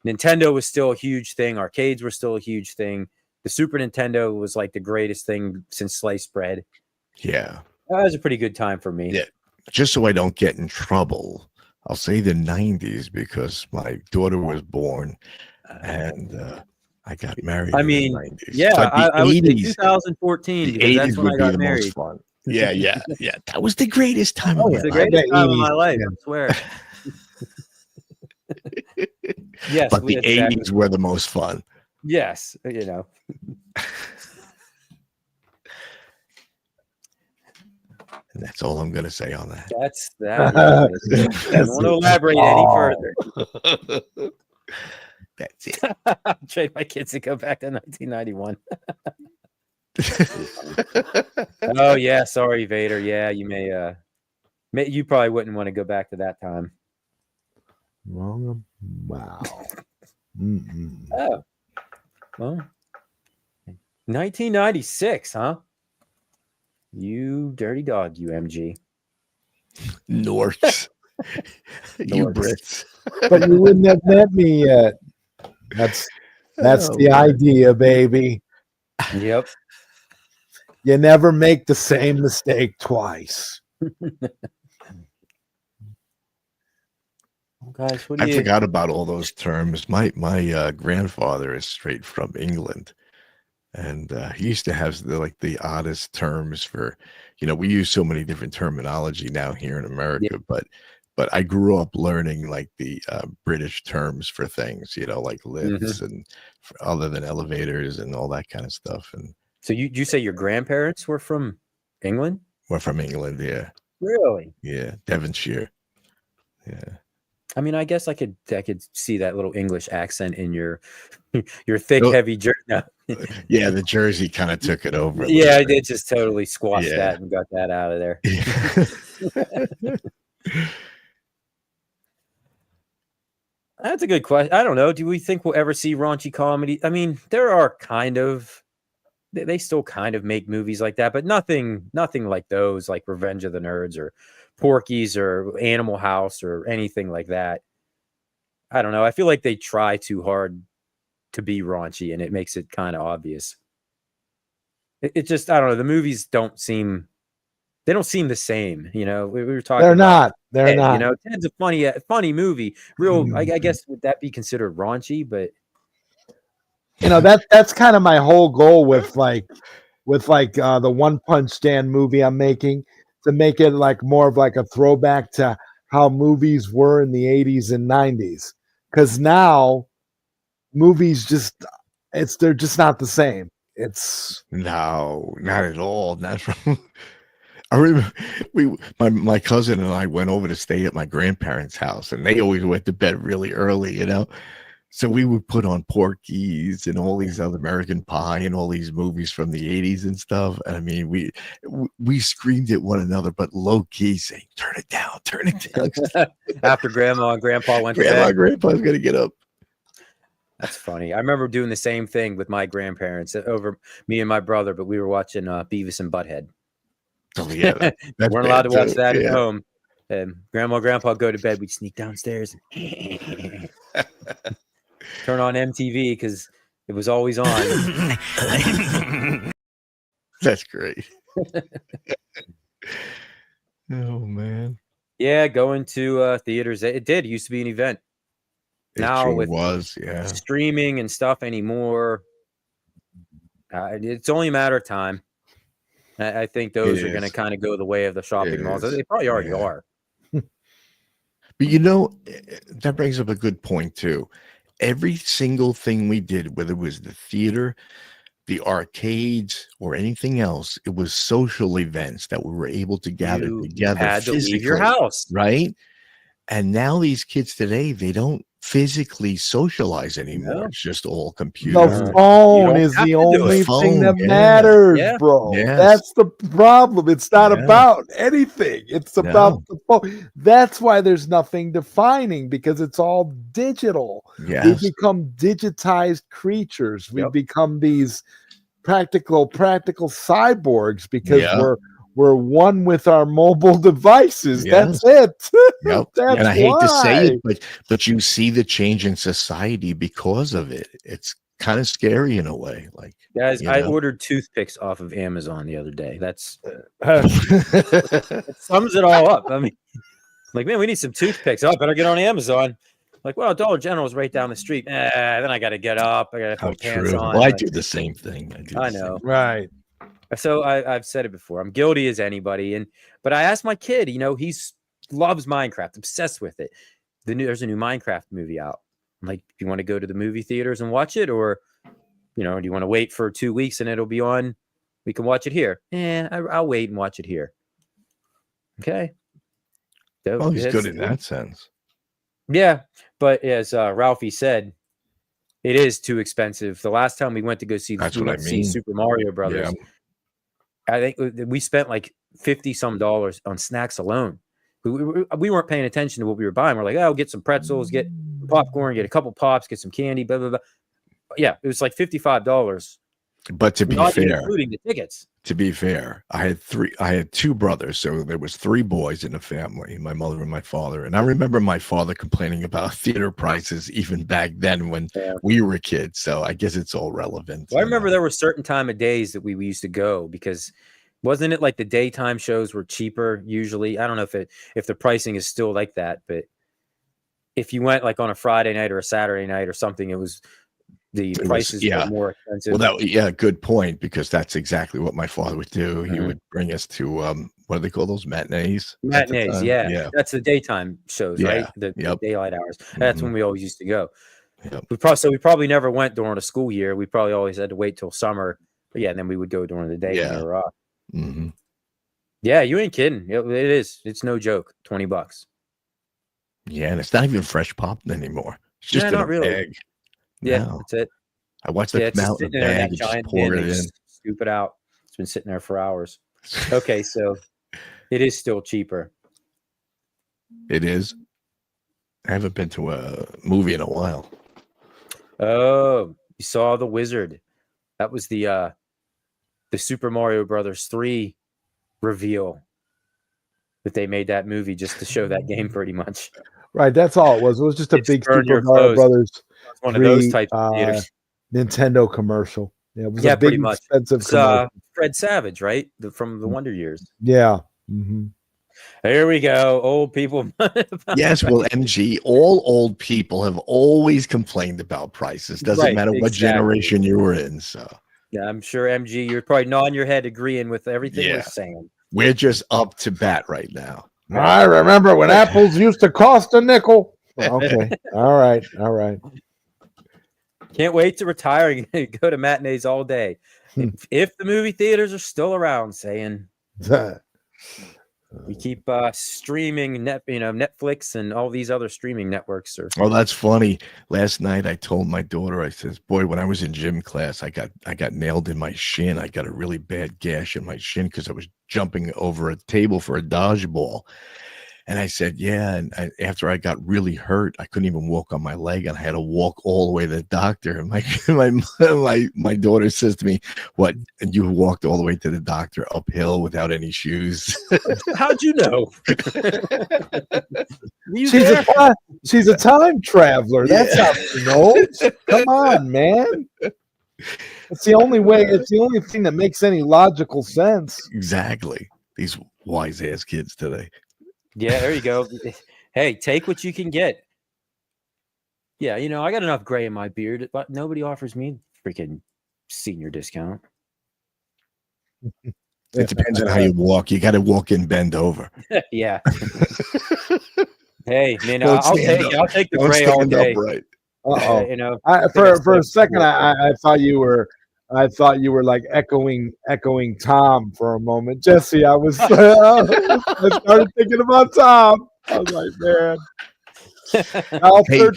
Nintendo was still a huge thing. Arcades were still a huge thing. The Super Nintendo was like the greatest thing since sliced bread. Yeah. That was a pretty good time for me. Yeah. Just so I don't get in trouble, I'll say the 90s because my daughter was born and I got married in the 90s. Yeah, I was in 2014 because that's when I got married. Most fun. Yeah. That was the greatest time of my life. The greatest time of my life, I swear. Yes, but the 80s were the most fun. Yes, you know. And that's all I'm going to say on that. That's that. I don't want to elaborate any further. That's it. Trade my kids to go back to 1991. Oh yeah, sorry, Vader. Yeah, you may. You probably wouldn't want to go back to that time. Wow. Oh, well, 1996, huh? You dirty dog, UMG. North. You Brits. But you wouldn't have met me yet. That's the idea, baby. Yep. You never make the same mistake twice. Guys, I forgot about all those terms. My grandfather is straight from England, and he used to have the oddest terms for, we use so many different terminology now here in America, but I grew up learning like the British terms for things, like lifts and other than elevators and all that kind of stuff. And so you say your grandparents were from England? We're from England, yeah. Really? Yeah, Devonshire. Yeah. I mean, I guess I could see that little English accent in your thick, heavy jersey. No. Yeah, the jersey kind of took it over. Yeah, it just totally squashed that and got that out of there. That's a good question. I don't know. Do we think we'll ever see raunchy comedy? I mean, there are they still kind of make movies like that, but nothing like those, like Revenge of the Nerds or Porky's or Animal House or anything like that. I don't know. I feel like they try too hard to be raunchy, and it makes it kind of obvious. It just, I don't know. The movies don't seem they don't seem the same. You know, we were talking. They're about not. They're Ted, not. You know, Ted's a funny movie. Real, I guess, would that be considered raunchy? But you know, that's kind of my whole goal with the One Punch Stand movie I'm making, to make it like more of like a throwback to how movies were in the 80s and 90s. Because now movies they're just not the same. It's No, not at all. Not from. I remember my cousin and I went over to stay at my grandparents' house, and they always went to bed really early, you know. So we would put on Porky's and all these other American Pie and all these movies from the 80s and stuff. And I mean, we screamed at one another, but low key saying, turn it down. after Grandma and Grandpa went to Grandma bed, and Grandpa's gonna get up. that's funny. I remember doing the same thing with my grandparents over me and my brother, but we were watching Beavis and Butthead. Oh yeah, We weren't allowed to watch that yeah. at home. And Grandma and Grandpa go to bed. We'd sneak downstairs and turn on MTV because it was always on. That's great. Oh man. Yeah, going to theaters. It used to be an event. It Now sure with was, yeah. streaming and stuff anymore, it's only a matter of time. I think those are going to kind of go the way of the shopping malls. They probably already are. But you know, that brings up a good point too. Every single thing we did, whether it was the theater, the arcades, or anything else, it was social events that we were able to gather together. Had to leave your house, right? And now these kids today, they don't physically socialize anymore. No. It's just all computer. The phone is the only thing that matters, bro. Yes. That's the problem. It's not about anything. It's about the phone. That's why there's nothing defining, because it's all digital. Yes. We've become digitized creatures. We've become these practical cyborgs because we're one with our mobile devices. Yes. That's it. Yep. That's and I hate to say why. it, but you see the change in society because of it. It's kind of scary in a way. Like, guys, you I know? ordered toothpicks off of Amazon the other day. That's it sums it all up. I mean, like, man, we need some toothpicks. Oh, I better get on Amazon. Like, well, Dollar General is right down the street. Then I got to get up. I got to put pants on. Well, I do the same thing. I know. Right. So I've said it before. I'm guilty as anybody. But I asked my kid, you know, loves Minecraft, obsessed with it. There's a new Minecraft movie out. I'm like, do you want to go to the movie theaters and watch it? Or, you know, do you want to wait for 2 weeks and it'll be on? We can watch it here. I'll wait and watch it here. Okay. So well, he's good in that sense. Yeah. But as Ralphie said, it is too expensive. The last time we went to go see Super Mario Brothers, I think we spent like $50 some on snacks alone. We weren't paying attention to what we were buying. We're like, oh, get some pretzels, get popcorn, get a couple pops, get some candy, blah, blah, blah. Yeah, it was like $55. But to be fair, including the tickets. To be fair, I had two brothers, so there was 3 boys in the family, my mother and my father. And I remember my father complaining about theater prices even back then when we were kids. So I guess it's all relevant. Well, I remember there were certain time of days that we used to go, because wasn't it like the daytime shows were cheaper usually? I don't know if the pricing is still like that, but if you went like on a Friday night or a Saturday night or something, the prices were more expensive. Well, good point, because that's exactly what my father would do. He would bring us to what do they call those, matinees? Matinees, yeah. That's the daytime shows, right? The daylight hours. That's when we always used to go. Yep. We probably never went during a school year. We probably always had to wait till summer. But and then we would go during the day when we were off. Mm-hmm. Yeah, you ain't kidding. It is. It's no joke. $20. Yeah, and it's not even fresh popped anymore. It's just not really. Bag. Yeah, No. that's it. I watched it come out in the bag and just pour it in. Scoop it out. It's been sitting there for hours. Okay, so it is still cheaper. It is. I haven't been to a movie in a while. Oh, you saw The Wizard. That was the Super Mario Brothers 3 reveal that they made that movie just to show that game pretty much. Right, that's all it was. It was just a big Super Mario Brothers. One of those type of theaters. Nintendo commercial. Yeah, it was a big, pretty much. expensive It's commercial. Fred Savage, right? From the Wonder Years. Yeah, Mm-hmm. Here we go. Old people. Yes, well, MG, all old people have always complained about prices. Doesn't matter what generation you were in. So yeah, I'm sure MG, you're probably nodding your head agreeing with everything we're saying. We're just up to bat right now. I remember when apples used to cost a nickel. Okay. All right. Can't wait to retire and go to matinees all day. If the movie theaters are still around, saying we keep streaming Netflix and all these other streaming networks. Oh, that's funny. Last night I told my daughter, I says, boy, when I was in gym class, I got nailed in my shin. I got a really bad gash in my shin because I was jumping over a table for a dodgeball. And I said, yeah. And after I got really hurt, I couldn't even walk on my leg, and I had to walk all the way to the doctor. And my daughter says to me, "What? And you walked all the way to the doctor uphill without any shoes?" How'd you know? She's a time traveler. That's how she knows. Come on, man. It's the only way. It's the only thing that makes any logical sense. Exactly. These wise ass kids today. Yeah, there you go. Hey, take what you can get. Yeah, I got enough gray in my beard, but nobody offers me freaking senior discount. It depends on how you walk. You got to walk and bend over. Yeah. Hey, man, I'll take the gray all day. Upright. For a second, I thought you were like echoing Tom for a moment. Jesse, I started thinking about Tom. I was like, man. Hey,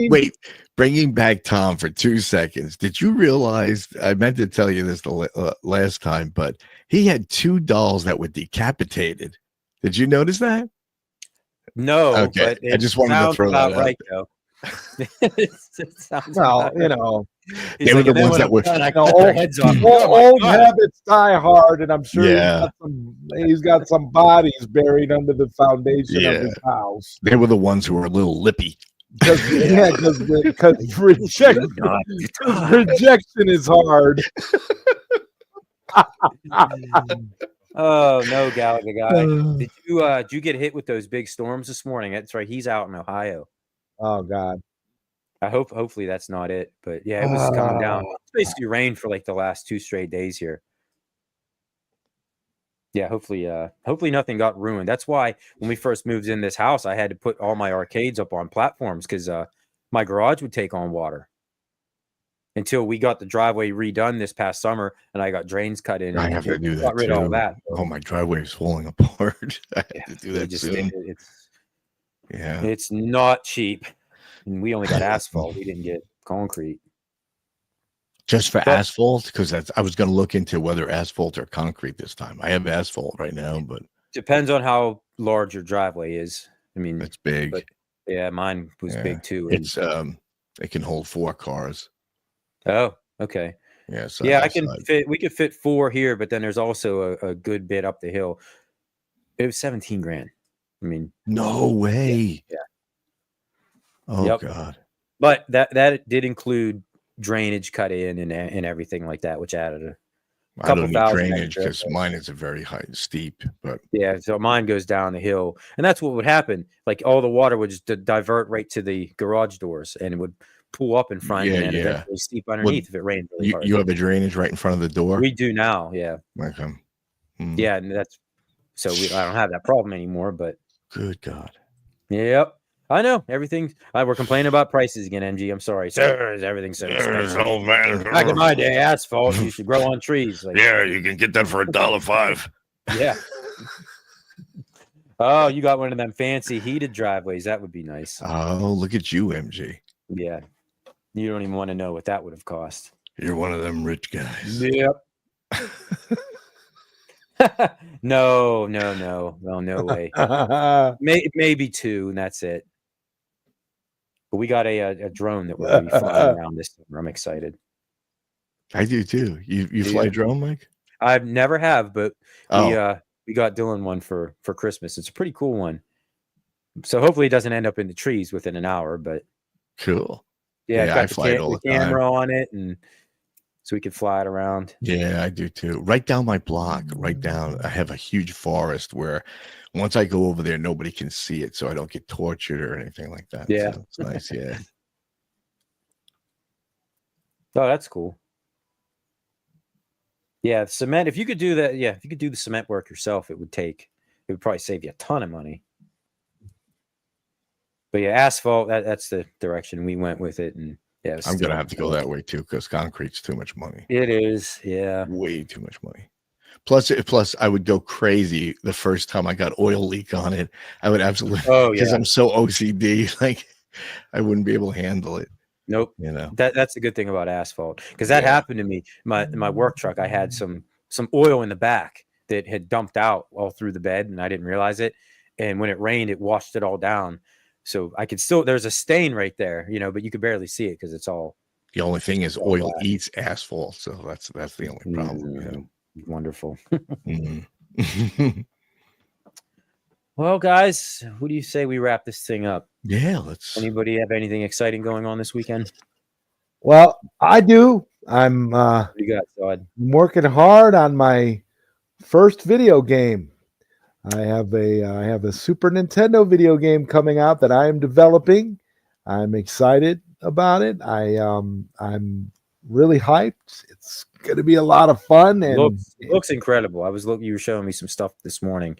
wait, bringing back Tom for 2 seconds. Did you realize, I meant to tell you this the last time, but he had 2 dolls that were decapitated. Did you notice that? No, okay. But I just wanted to throw that out. Right, though. Well, they were the ones that were old habits die hard, and I'm sure he's got some bodies buried under the foundation of his house. They were the ones who were a little lippy. Because rejection is hard. Oh no, Gallagher guy! Did you get hit with those big storms this morning? That's right. He's out in Ohio. Oh God! Hopefully that's not it. But yeah, it was coming down. It's basically rained for like the last 2 straight days here. Yeah, hopefully nothing got ruined. That's why when we first moved in this house, I had to put all my arcades up on platforms because my garage would take on water. Until we got the driveway redone this past summer, and I got drains cut in. I have to do that. Got rid of all that. Oh, my driveway is falling apart. I have to do that soon. It's not cheap, and we only got asphalt. We didn't get concrete. Just for asphalt, because I was going to look into whether asphalt or concrete this time. I have asphalt right now, but depends on how large your driveway is. I mean, it's big. But yeah, mine was big too. It's it can hold 4 cars. Oh, okay. Yeah, so yeah, we could fit 4 here, but then there's also a good bit up the hill. It was $17,000. I mean, no way. Yeah. Oh God. But that did include drainage cut in and everything like that, which added a couple thousand. Drainage because mine is a very high steep, but yeah, so mine goes down the hill, and that's what would happen. Like all the water would just divert right to the garage doors, and it would pull up in front and eventually steep underneath if it rained really hard. You have a drainage right in front of the door? We do now, yeah. Okay. Yeah, and that's so I don't have that problem anymore, but good God. Yep. I know everything. We're complaining about prices again, MG. I'm sorry, sir. Everything's so expensive. Old man. Back in my day, asphalt used to grow on trees. Like, yeah, you can get that for $1.05. Yeah. Oh, you got one of them fancy heated driveways. That would be nice. Oh, look at you, MG. Yeah. You don't even want to know what that would have cost. You're one of them rich guys. Yep. No way. Maybe 2, and that's it. But we got a drone that we're going to be flying around this summer. I'm excited. I do too. You fly a drone, Mike? I never have, but we got Dylan one for Christmas. It's a pretty cool one. So hopefully it doesn't end up in the trees within an hour. But cool. Yeah, I fly it all the camera on it, and so we could fly it around. Yeah, I do too. Right down my block, right down. I have a huge forest where once I go over there, nobody can see it, so I don't get tortured or anything like that. Yeah. So it's nice. Yeah. Oh, that's cool. Yeah, cement. If you could do that, if you could do the cement work yourself, it would probably save you a ton of money. But yeah, asphalt, that's the direction we went with it. And yeah, I'm going to have to go that way too, because concrete's too much money. It is. Yeah. Way too much money. Plus I would go crazy the first time I got oil leak on it. I would absolutely, because I'm so OCD, like I wouldn't be able to handle it. Nope. You know, that's the good thing about asphalt, because that happened to me. My work truck, I had some oil in the back that had dumped out all through the bed, and I didn't realize it. And when it rained, it washed it all down. So I could still, there's a stain right there, but you could barely see it because it's all. The only thing is oil eats asphalt, so that's the only problem. Wonderful. Mm-hmm. Well, guys, what do you say we wrap this thing up? Yeah, let's. Anybody have anything exciting going on this weekend? Well, I do. I'm What do you got, Todd? working hard on my first video game. I have a Super Nintendo video game coming out that I am developing. I'm excited about it. I'm really hyped. It's going to be a lot of fun, and looks incredible. You were showing me some stuff this morning,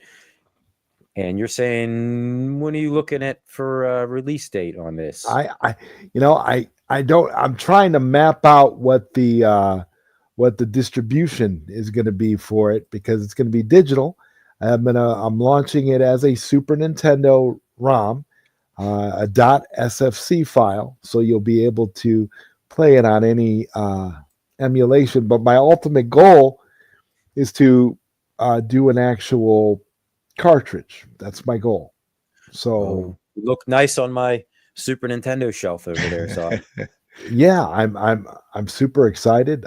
and you're saying, when are you looking at for a release date on this? I'm trying to map out what the distribution is going to be for it, because it's going to be digital. I'm launching it as a Super Nintendo ROM, a .sfc file, so you'll be able to play it on any emulation. But my ultimate goal is to do an actual cartridge. That's my goal. So you look nice on my Super Nintendo shelf over there. So yeah, I'm super excited.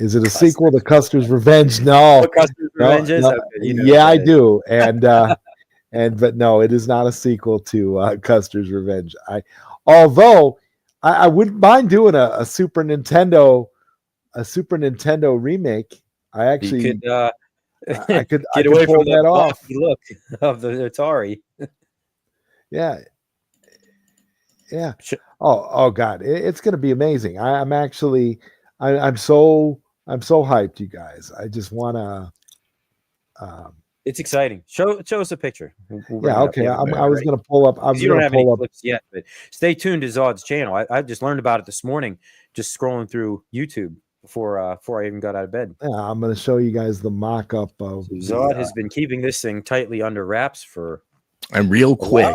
Is it a sequel to Custer's Revenge? No. Custer's Revenge is? No. Okay, I do. But no, it is not a sequel to Custer's Revenge. Although I wouldn't mind doing a Super Nintendo remake. I actually I could pull that off. Look of the Atari. Yeah. Oh God, it's going to be amazing. I'm so hyped, you guys. I just want to. It's exciting. Show us a picture. Okay. I was going to pull up. You don't have any clips yet, but stay tuned to Zod's channel. I just learned about it this morning, just scrolling through YouTube before I even got out of bed. Yeah, I'm going to show you guys the mock-up of. Zod has been keeping this thing tightly under wraps for. And real quick,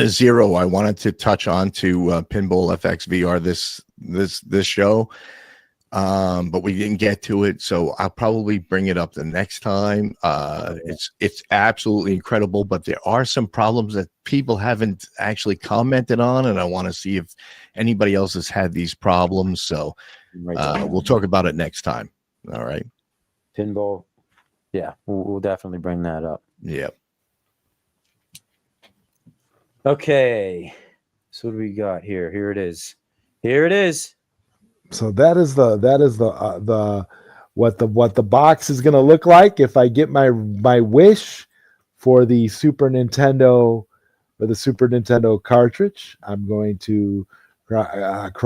Zero, I wanted to touch on to Pinball FX VR this show. But we didn't get to it, so I'll probably bring it up the next time. It's absolutely incredible, but there are some problems that people haven't actually commented on, and I want to see if anybody else has had these problems. So we'll talk about it next time. All right. Pinball. Yeah, we'll definitely bring that up. Yep. Okay. So what do we got here? Here it is. Here it is. So that is the what the box is going to look like if I get my wish for the Super Nintendo cartridge. I'm going to try to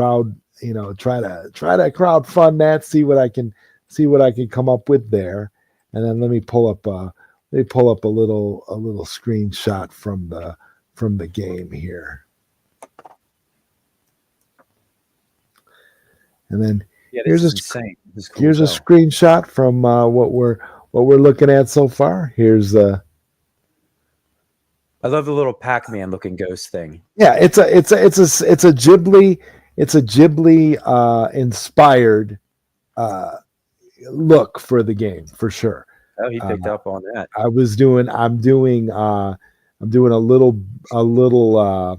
crowdfund that, see what I can come up with there, and then let me pull up a little screenshot from the game here. And then here's a screenshot from what we're looking at so far. Here's I love the little Pac-Man looking ghost thing. Yeah, it's a Ghibli inspired look for the game for sure. Oh, he picked up on that. I'm doing a little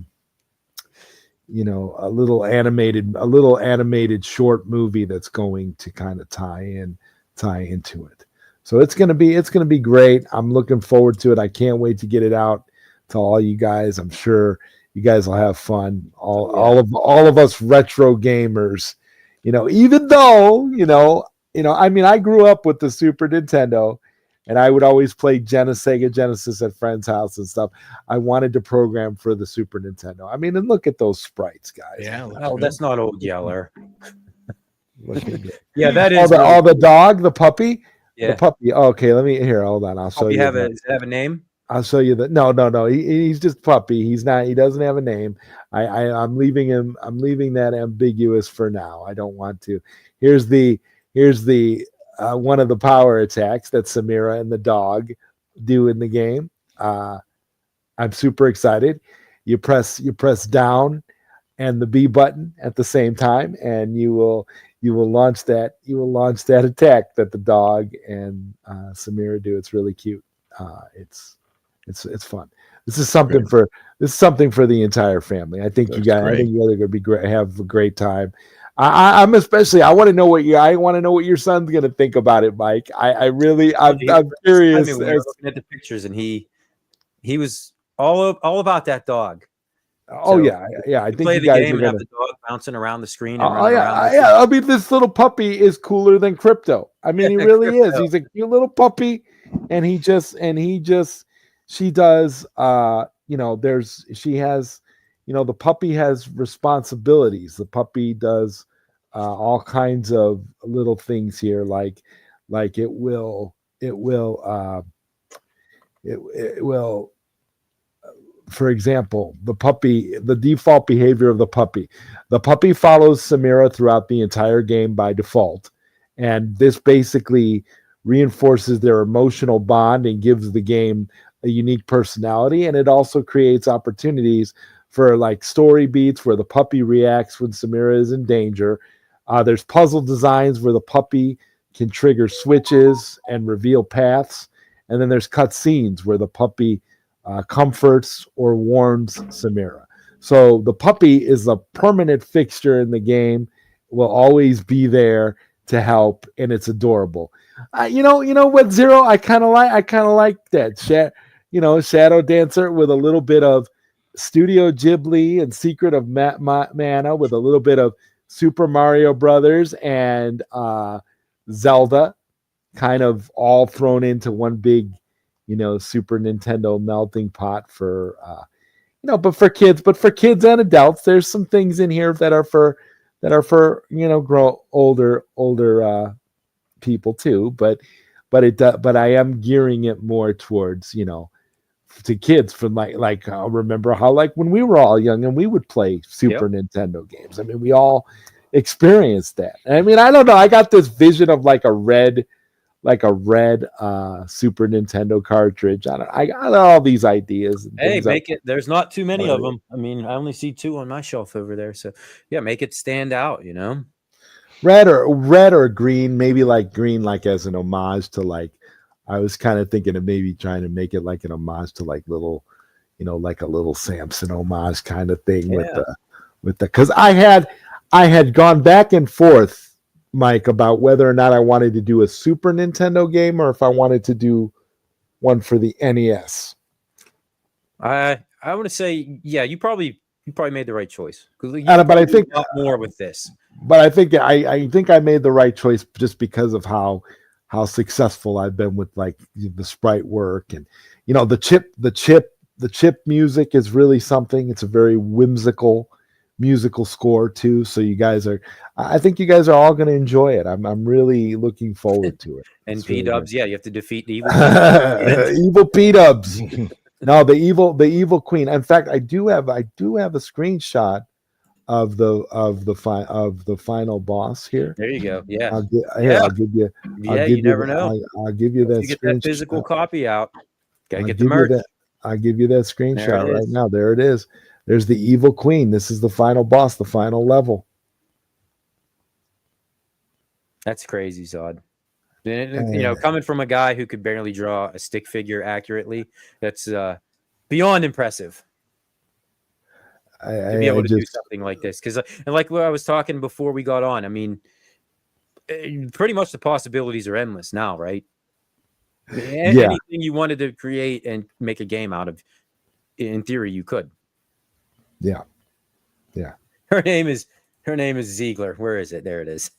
animated short movie that's going to kind of tie into it. So it's gonna be great. I'm looking forward to it. I can't wait to get it out to all you guys. I'm sure you guys will have fun. All of us retro gamers, even though, I mean, I grew up with the Super Nintendo, and I would always play Sega Genesis at friends' house and stuff. I wanted to program for the Super Nintendo. I mean, and look at those sprites, guys. Yeah. Oh, that's not Old Yeller. Looking good. Yeah, that is the dog, the puppy. Yeah. The puppy. Okay, hold on. I'll show you. Does it have a name? I'll show you that. No. He's just puppy. He doesn't have a name. I'm leaving him. I'm leaving that ambiguous for now. I don't want to. Here's the one of the power attacks that Samira and the dog do in the game. I'm super excited. You press down and the B button at the same time, and you will launch that attack that the dog and Samira do. It's really cute. It's fun. This is something for the entire family. I think you guys are going to be great. Have a great time. I'm especially. I want to know what your son's going to think about it, Mike. I'm curious. I mean, we were looking at the pictures, and he was all about that dog. Oh, so, yeah. I think play you the guys game are and have the dog bouncing around the screen. And I mean, this little puppy is cooler than Crypto. I mean, he really is. He's a cute little puppy, and she does. She has, the puppy has responsibilities. The puppy does all kinds of little things here, like it will. For example, the default behavior of the puppy follows Samira throughout the entire game by default. And this basically reinforces their emotional bond and gives the game a unique personality. And it also creates opportunities for like story beats where the puppy reacts when Samira is in danger. There's puzzle designs where the puppy can trigger switches and reveal paths. And then there's cut scenes where the puppy comforts or warns Samira. So the puppy is a permanent fixture in the game, will always be there to help, and it's adorable. You know what, Zero? I kind of like that. Shadow Dancer with a little bit of Studio Ghibli and Secret of Mana with a little bit of Super Mario Brothers and Zelda, kind of all thrown into one big Super Nintendo melting pot for but for kids and adults. There's some things in here that are for grow older people too, but I am gearing it more towards to kids from like I'll remember how like when we were all young and we would play Super Nintendo games. I mean, we all experienced that. I mean, I don't know, I got this vision of like a red Super Nintendo cartridge. I got all these ideas. Hey, make it. There's not too many of them. I mean, I only see 2 on my shelf over there. So yeah, make it stand out. Red or green. Maybe like green, like as an homage to like. I was kind of thinking of maybe trying to make it like an homage to like little, like a little Samson homage kind of thing with the because I had gone back and forth, Mike, about whether or not I wanted to do a Super Nintendo game or if I wanted to do one for the NES. I want to say, yeah, you probably made the right choice because but I think a lot more with this. But I think I made the right choice just because of how successful I've been with like the sprite work and the chip music is really something. It's a very whimsical musical score too. So I think you guys are all going to enjoy it. I'm really looking forward to it. And P-Dubs, you have to defeat the evil evil P-Dubs. No, the evil queen. In fact, I do have a screenshot of the final boss here. There you go. Yeah. I'll give you. You never know. I'll give you that. You get that physical copy out. Gotta get the merch. I'll give you that screenshot right now. There it is. There's the evil queen. This is the final boss, the final level. That's crazy, Zod. Coming from a guy who could barely draw a stick figure accurately, that's beyond impressive. To be able to do something like this, because and like what I was talking before we got on, I mean, pretty much the possibilities are endless now, right? Anything you wanted to create and make a game out of, in theory, you could. Yeah. Her name is Her name is Ziegler. Where is it? There it is.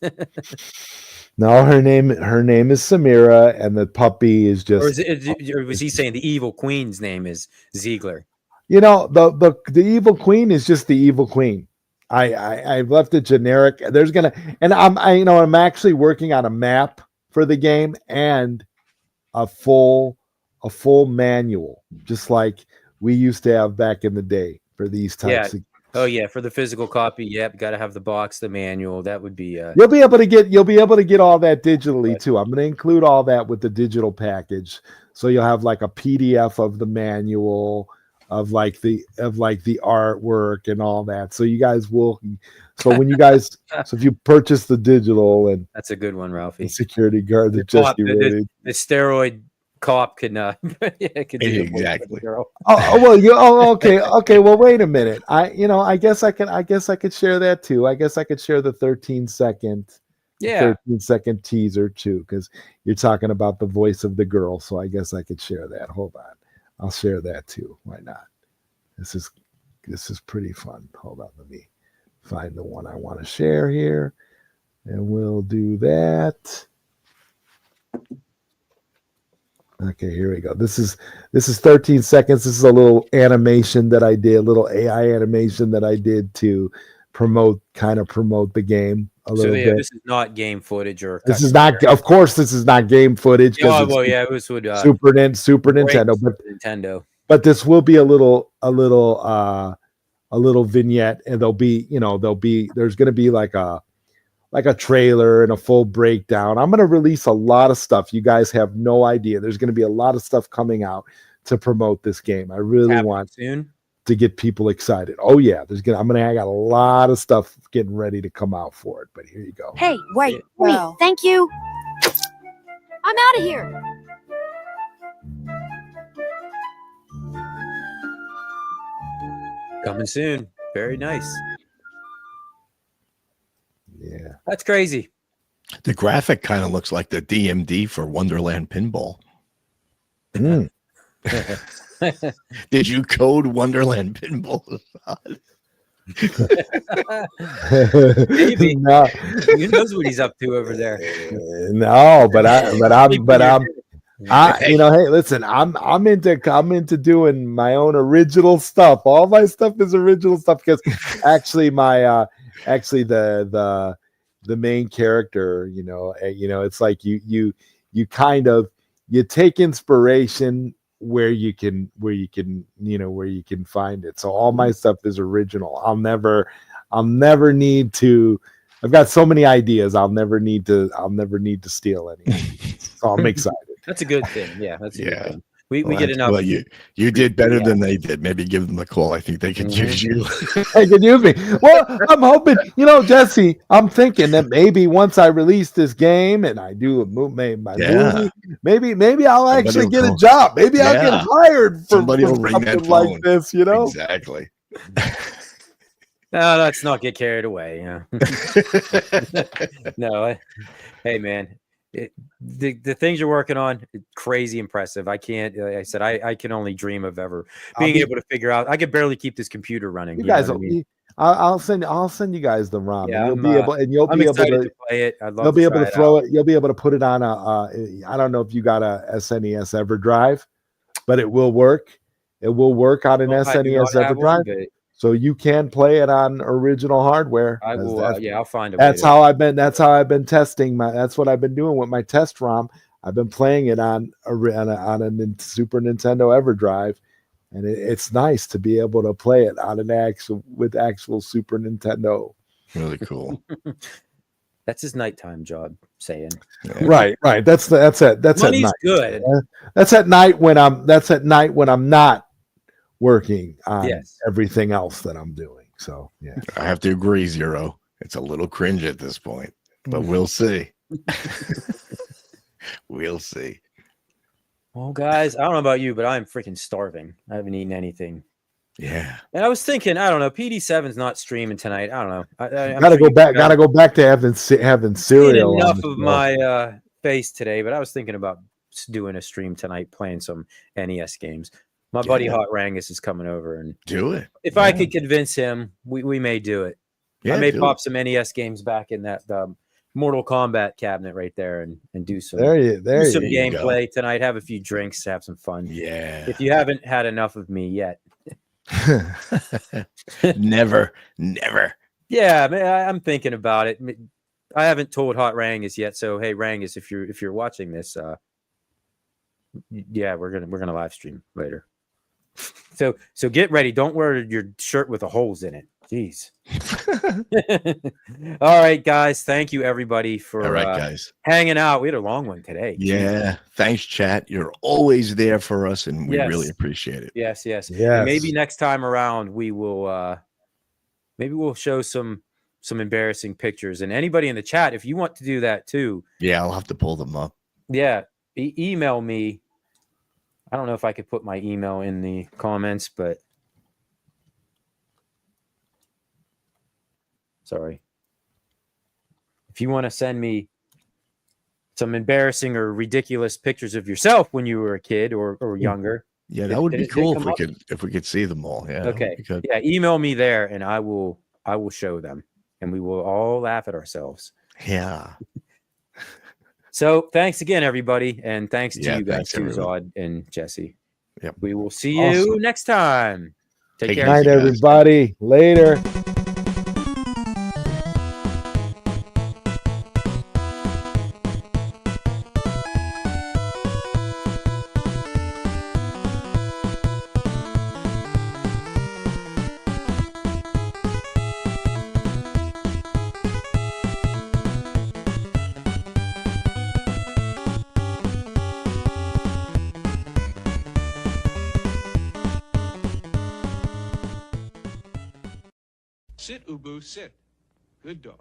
No, her name is Samira, and the puppy is just. Or was he saying the evil queen's name is Ziegler? You know, the evil queen is just the evil queen. I've left it generic. There's gonna, and I'm actually working on a map for the game and a full manual, just like we used to have back in the day for these types of. Oh yeah, for the physical copy, yep, got to have the box, the manual. That would be. You'll be able to get all that digitally too. I'm going to include all that with the digital package, so you'll have like a PDF of the manual, of like the artwork and all that. So you guys will. So when you guys, so if you purchase the digital, and that's a good one, Ralphie. The security guard, the steroid cop could not. Could do exactly. Okay. Well, wait a minute. I guess I could share that too. I guess I could share the 13-second teaser too, because you're talking about the voice of the girl. So I guess I could share that. Hold on, I'll share that too. Why not? This is pretty fun. Hold on, let me find the one I want to share here, and we'll do that. Okay, here we go. This is 13 seconds. This is a little animation that I did, a little AI animation that I did to promote the game a little bit. This is not game footage, or this is not. Of course, this is not game footage. It was with Super Nintendo, but this will be a little vignette, and there's going to be like a trailer and a full breakdown. I'm going to release a lot of stuff. You guys have no idea. There's going to be a lot of stuff coming out to promote this game. I really want soon to get people excited. Oh yeah, I got a lot of stuff getting ready to come out for it. But here you go. Hey, wait, thank you. I'm out of here. Coming soon. Very nice. Yeah, that's crazy. The graphic kind of looks like the DMD for Wonderland Pinball. Did you code Wonderland Pinball? Maybe. No. Who knows what he's up to over there? No, hey, listen, I'm into doing my own original stuff. All my stuff is original stuff, because actually the main character, it's like you take inspiration where you can find it. So all my stuff is original. I'll never need to. I've got so many ideas. I'll never need to steal any. So I'm excited. That's a good thing. Yeah, that's a good thing. We get enough. Well, you did better than they did. Maybe give them a call. I think they could use you. They could use me. Well, I'm hoping, Jesse, I'm thinking that maybe once I release this game and I do my movie, maybe I'll actually get a job. Maybe I'll get hired for somebody will ring that phone. Like this, Exactly. No, let's not get carried away. No, hey man. The things you're working on, crazy impressive. I can't. Like I said, I can only dream of ever being able to figure out. I could barely keep this computer running. You guys, I'll send you guys the ROM. Yeah, you'll be able to play it. You'll be able to throw it. You'll be able to put it on I don't know if you got a SNES EverDrive, but it will work. It will work on an SNES EverDrive. So you can play it on original hardware. I will. I'll find it. That's how I've been testing that's what I've been doing with my test ROM. I've been playing it on a Super Nintendo EverDrive, and it's nice to be able to play it on with actual Super Nintendo. Really cool. That's his nighttime job. Saying. Right. That's money's at night. Good. That's at night when I'm not working on everything else that I'm doing. So yeah, I have to agree, Zero. It's a little cringe at this point, but we'll see. We'll see. Well, guys, I don't know about you, but I'm freaking starving. I haven't eaten anything. Yeah. And I was thinking, I don't know, PD7's not streaming tonight. I don't know. Gotta go back to having cereal. Enough of my face today, but I was thinking about doing a stream tonight, playing some NES games. My buddy Hot Rangus is coming over, and do it. If I could convince him, we may do it. Yeah, I may do pop it. some NES games back in that Mortal Kombat cabinet right there and do some There some you go. gameplay tonight. Have a few drinks, have some fun. Yeah. If you haven't had enough of me yet. Never. Yeah, I'm thinking about it. I haven't told Hot Rangus yet, so hey, Rangus, if you're watching this, yeah, we're gonna live stream later. So get ready. Don't wear your shirt with the holes in it. Jeez. All right, guys. Thank you everybody for All right, guys. hanging out. We had a long one today. Yeah. Thanks, chat. You're always there for us, and we really Yes. appreciate it. Yes. Yes. And maybe next time around we will maybe we'll show some embarrassing pictures. And anybody in the chat, if you want to do that too. Yeah, I'll have to pull them up. Yeah. Email me. I don't know if I could put my email in the comments, but sorry. If you want to send me some embarrassing or ridiculous pictures of yourself when you were a kid or younger. Yeah, that would be cool come up? if we could see them all. Yeah. that would Okay. be good. Yeah, email me there and I will show them and we will all laugh at ourselves. Yeah. So thanks again, everybody, and thanks to Yeah, you guys thanks, too, everyone. Zod and Jesse. Yep. We will see you Awesome. next time. Take care. Night, guys. everybody. Later. Sit, Ubu, sit. Good dog.